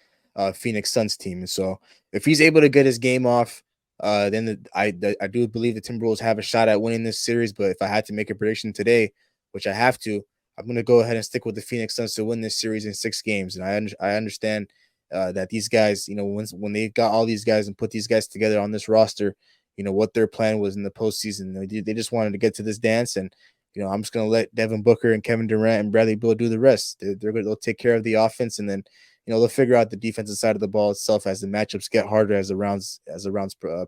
Phoenix Suns team. And so if he's able to get his game off, then I do believe the Timberwolves have a shot at winning this series. But if I had to make a prediction today, which I have to, I'm going to go ahead and stick with the Phoenix Suns to win this series in 6 games. And I understand that these guys, when they got all these guys and put these guys together on this roster, what their plan was in the postseason. They just wanted to get to this dance, and I'm just going to let Devin Booker and Kevin Durant and Bradley Beal do the rest. They'll take care of the offense, and then they'll figure out the defensive side of the ball itself as the matchups get harder as the rounds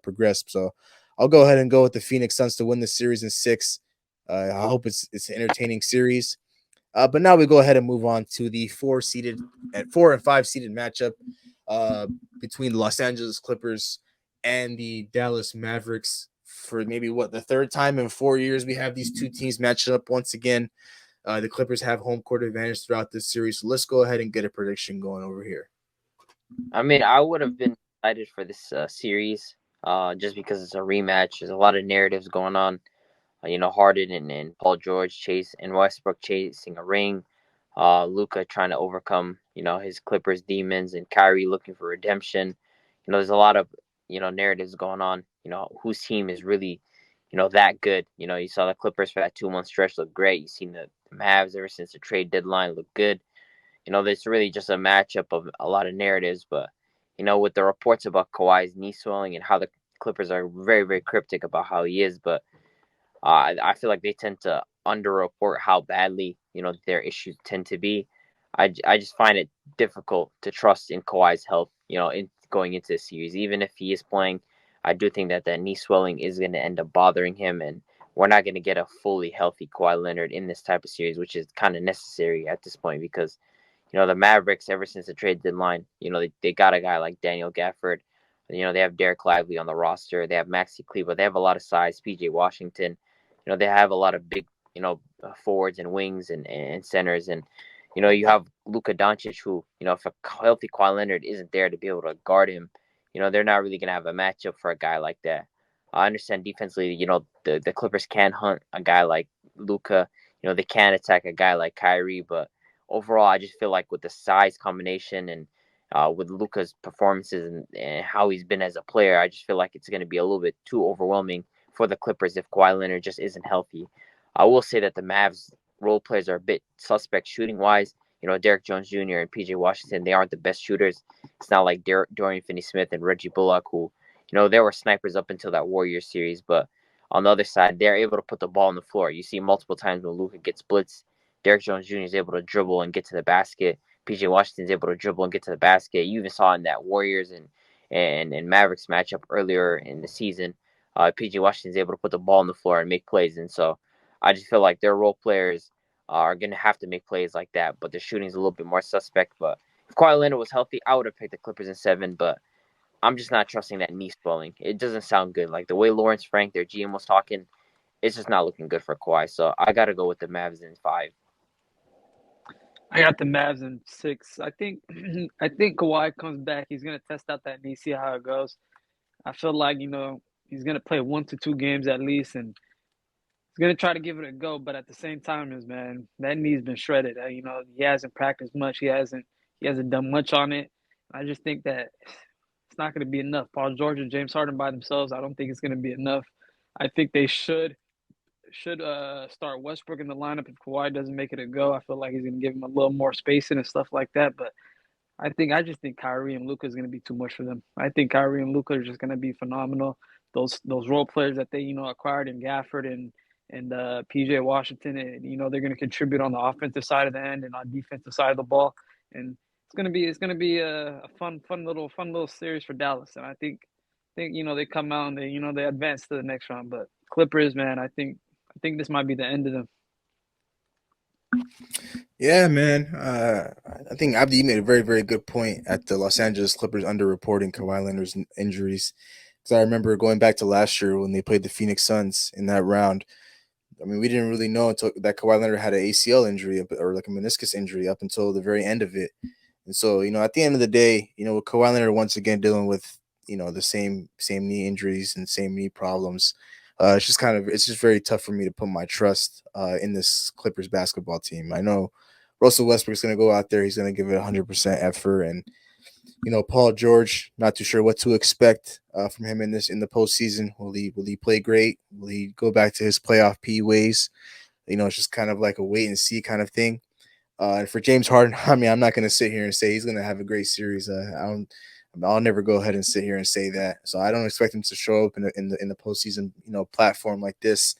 progress. So I'll go ahead and go with the Phoenix Suns to win the series in 6. I hope it's an entertaining series. But now we go ahead and move on to the 4 and 5 seeded matchup between the Los Angeles Clippers and the Dallas Mavericks. For maybe the third time in 4 years, we have these two teams matched up once again. The Clippers have home court advantage throughout this series. So let's go ahead and get a prediction going over here. I mean, I would have been excited for this series just because it's a rematch. There's a lot of narratives going on. Harden and Paul George and Westbrook chasing a ring. Luka trying to overcome, his Clippers demons, and Kyrie looking for redemption. There's a lot of, narratives going on, whose team is really, that good. You saw the Clippers for that 2-month stretch look great. You've seen the Mavs ever since the trade deadline look good. There's really just a matchup of a lot of narratives, but, with the reports about Kawhi's knee swelling and how the Clippers are very, very cryptic about how he is, but I feel like they tend to underreport how badly, their issues tend to be. I just find it difficult to trust in Kawhi's health, in going into the series. Even if he is playing, I do think that knee swelling is going to end up bothering him, and we're not going to get a fully healthy Kawhi Leonard in this type of series, which is kind of necessary at this point because, the Mavericks, ever since the trade deadline, they got a guy like Daniel Gafford. They have Derek Lively on the roster. They have Maxi Kleber. They have a lot of size. PJ Washington. They have a lot of big, forwards and wings and centers. And, you have Luka Doncic, who, if a healthy Kawhi Leonard isn't there to be able to guard him, they're not really going to have a matchup for a guy like that. I understand defensively, the Clippers can hunt a guy like Luka. They can attack a guy like Kyrie, but overall, I just feel like with the size combination and with Luka's performances and how he's been as a player, I just feel like it's going to be a little bit too overwhelming for the Clippers if Kawhi Leonard just isn't healthy. I will say that the Mavs role players are a bit suspect shooting wise. Derek Jones Jr. and PJ Washington, they aren't the best shooters. It's not like Dorian Finney-Smith and Reggie Bullock, who, they were snipers up until that Warriors series. But on the other side, they're able to put the ball on the floor. You see multiple times when Luka gets blitzed, Derek Jones Jr. is able to dribble and get to the basket. PJ Washington's able to dribble and get to the basket. You even saw in that Warriors and Mavericks matchup earlier in the season, PJ Washington's able to put the ball on the floor and make plays. And so I just feel like their role players are going to have to make plays like that, but the shooting's a little bit more suspect. But if Kawhi Leonard was healthy, I would have picked the Clippers in 7, but I'm just not trusting that knee swelling. It doesn't sound good. Like the way Lawrence Frank, their GM, was talking, it's just not looking good for Kawhi. So I got to go with the Mavs in 5. I got the Mavs in 6. I think I think Kawhi comes back. He's gonna test out that knee, see how it goes. I feel like he's gonna play 1 to 2 games at least, and he's gonna try to give it a go. But at the same time, man, that knee's been shredded. He hasn't practiced much. He hasn't done much on it. I just think that it's not gonna be enough. Paul George and James Harden by themselves, I don't think it's gonna be enough. I think they should start Westbrook in the lineup if Kawhi doesn't make it a go. I feel like he's gonna give him a little more spacing and stuff like that. But I just think Kyrie and Luka is gonna be too much for them. I think Kyrie and Luka are just gonna be phenomenal. Those role players that they acquired in Gafford and PJ Washington, and they're gonna contribute on the offensive side of the end and on defensive side of the ball. And it's gonna be a fun little series for Dallas. And I think they come out and they advance to the next round. But Clippers, man, I think this might be the end of them. Yeah, man. I think Abdi made a very, very good point at the Los Angeles Clippers underreporting Kawhi Leonard's injuries. Because I remember going back to last year when they played the Phoenix Suns in that round. I mean, we didn't really know until that Kawhi Leonard had an ACL injury or like a meniscus injury up until the very end of it. And so, at the end of the day, with Kawhi Leonard once again dealing with, the same knee injuries and same knee problems, it's just very tough for me to put my trust in this Clippers basketball team. I know Russell Westbrook's going to go out there. He's going to give it 100% effort. And, Paul George, not too sure what to expect from him in the postseason. Will he play great? Will he go back to his playoff P ways? It's just kind of like a wait and see kind of thing. And for James Harden, I mean, I'm not going to sit here and say he's going to have a great series. I'll never go ahead and sit here and say that. So I don't expect him to show up in the postseason, platform like this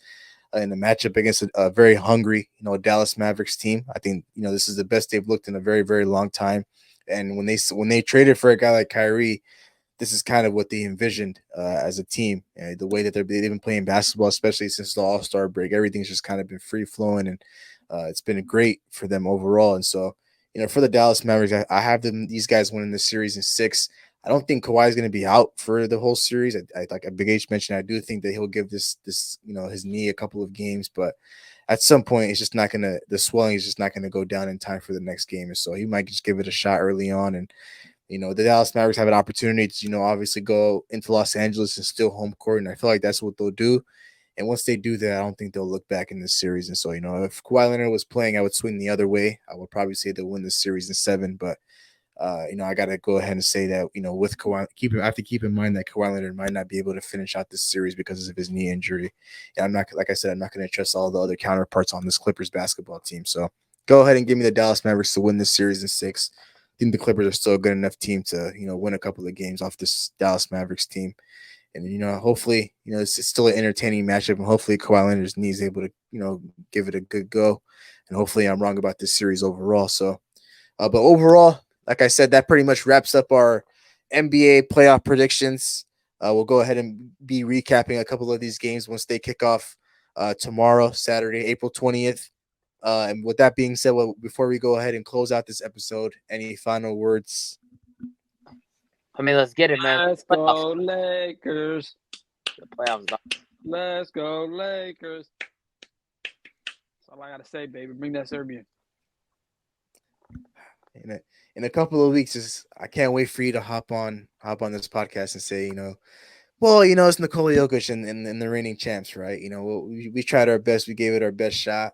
in a matchup against a very hungry, Dallas Mavericks team. I think this is the best they've looked in a very, very long time. And when they traded for a guy like Kyrie, this is kind of what they envisioned as a team. The way that they've been playing basketball, especially since the All-Star break, everything's just kind of been free flowing, and it's been great for them overall. And so, for the Dallas Mavericks, I have these guys winning the series in 6. I don't think Kawhi is going to be out for the whole series. I like Big H mentioned, I do think that he'll give this his knee a couple of games, but at some point it's just not going to, the swelling is just not going to go down in time for the next game. And so he might just give it a shot early on. And, the Dallas Mavericks have an opportunity to, obviously go into Los Angeles and steal home court. And I feel like that's what they'll do. And once they do that, I don't think they'll look back in this series. And so, if Kawhi Leonard was playing, I would swing the other way. I would probably say they'll win this series in 7, but I got to go ahead and say that, with Kawhi, I have to keep in mind that Kawhi Leonard might not be able to finish out this series because of his knee injury. And I'm not going to trust all the other counterparts on this Clippers basketball team. So go ahead and give me the Dallas Mavericks to win this series in 6. I think the Clippers are still a good enough team to, win a couple of games off this Dallas Mavericks team. And, hopefully, it's still an entertaining matchup. And hopefully Kawhi Leonard's knee is able to, give it a good go. And hopefully I'm wrong about this series overall. So, But overall, like I said, that pretty much wraps up our NBA playoff predictions. We'll go ahead and be recapping a couple of these games once they kick off tomorrow, Saturday, April 20th. And with that being said, before we go ahead and close out this episode, any final words? I mean, let's get it, man. Let's go Lakers. The playoffs done. Let's go Lakers. That's all I gotta say, baby. Bring that Serbian. In a couple of weeks, I can't wait for you to hop on this podcast and say, it's Nikola Jokic and the reigning champs, right? We tried our best, we gave it our best shot.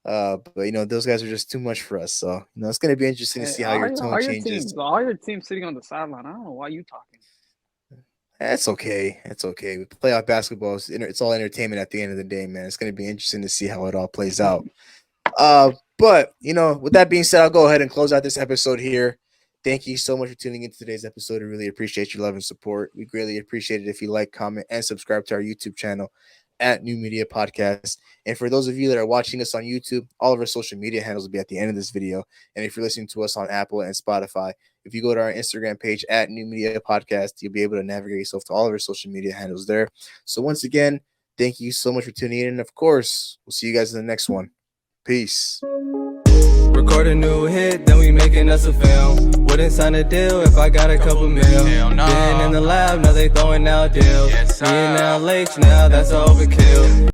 But those guys are just too much for us. So it's going to be interesting to see how your tone changes. All your team sitting on the sideline. I don't know why you talking. That's okay. It's okay. With playoff basketball, it's all entertainment at the end of the day, man. It's going to be interesting to see how it all plays out. But with that being said, I'll go ahead and close out this episode here. Thank you so much for tuning into today's episode. I really appreciate your love and support. We greatly appreciate it if you like, comment, and subscribe to our YouTube channel at New Media Podcast. And for those of you that are watching us on YouTube, all of our social media handles will be at the end of this video. And if you're listening to us on Apple and Spotify, if you go to our Instagram page at New Media Podcast, you'll be able to navigate yourself to all of our social media handles there. So once again, thank you so much for tuning in. And of course, we'll see you guys in the next one. Peace. Record a new hit, then we making us a film. Wouldn't sign a deal if I got a couple mil. Been in the lab, now they throwing out deals. Me and now Lakes, now that's overkill.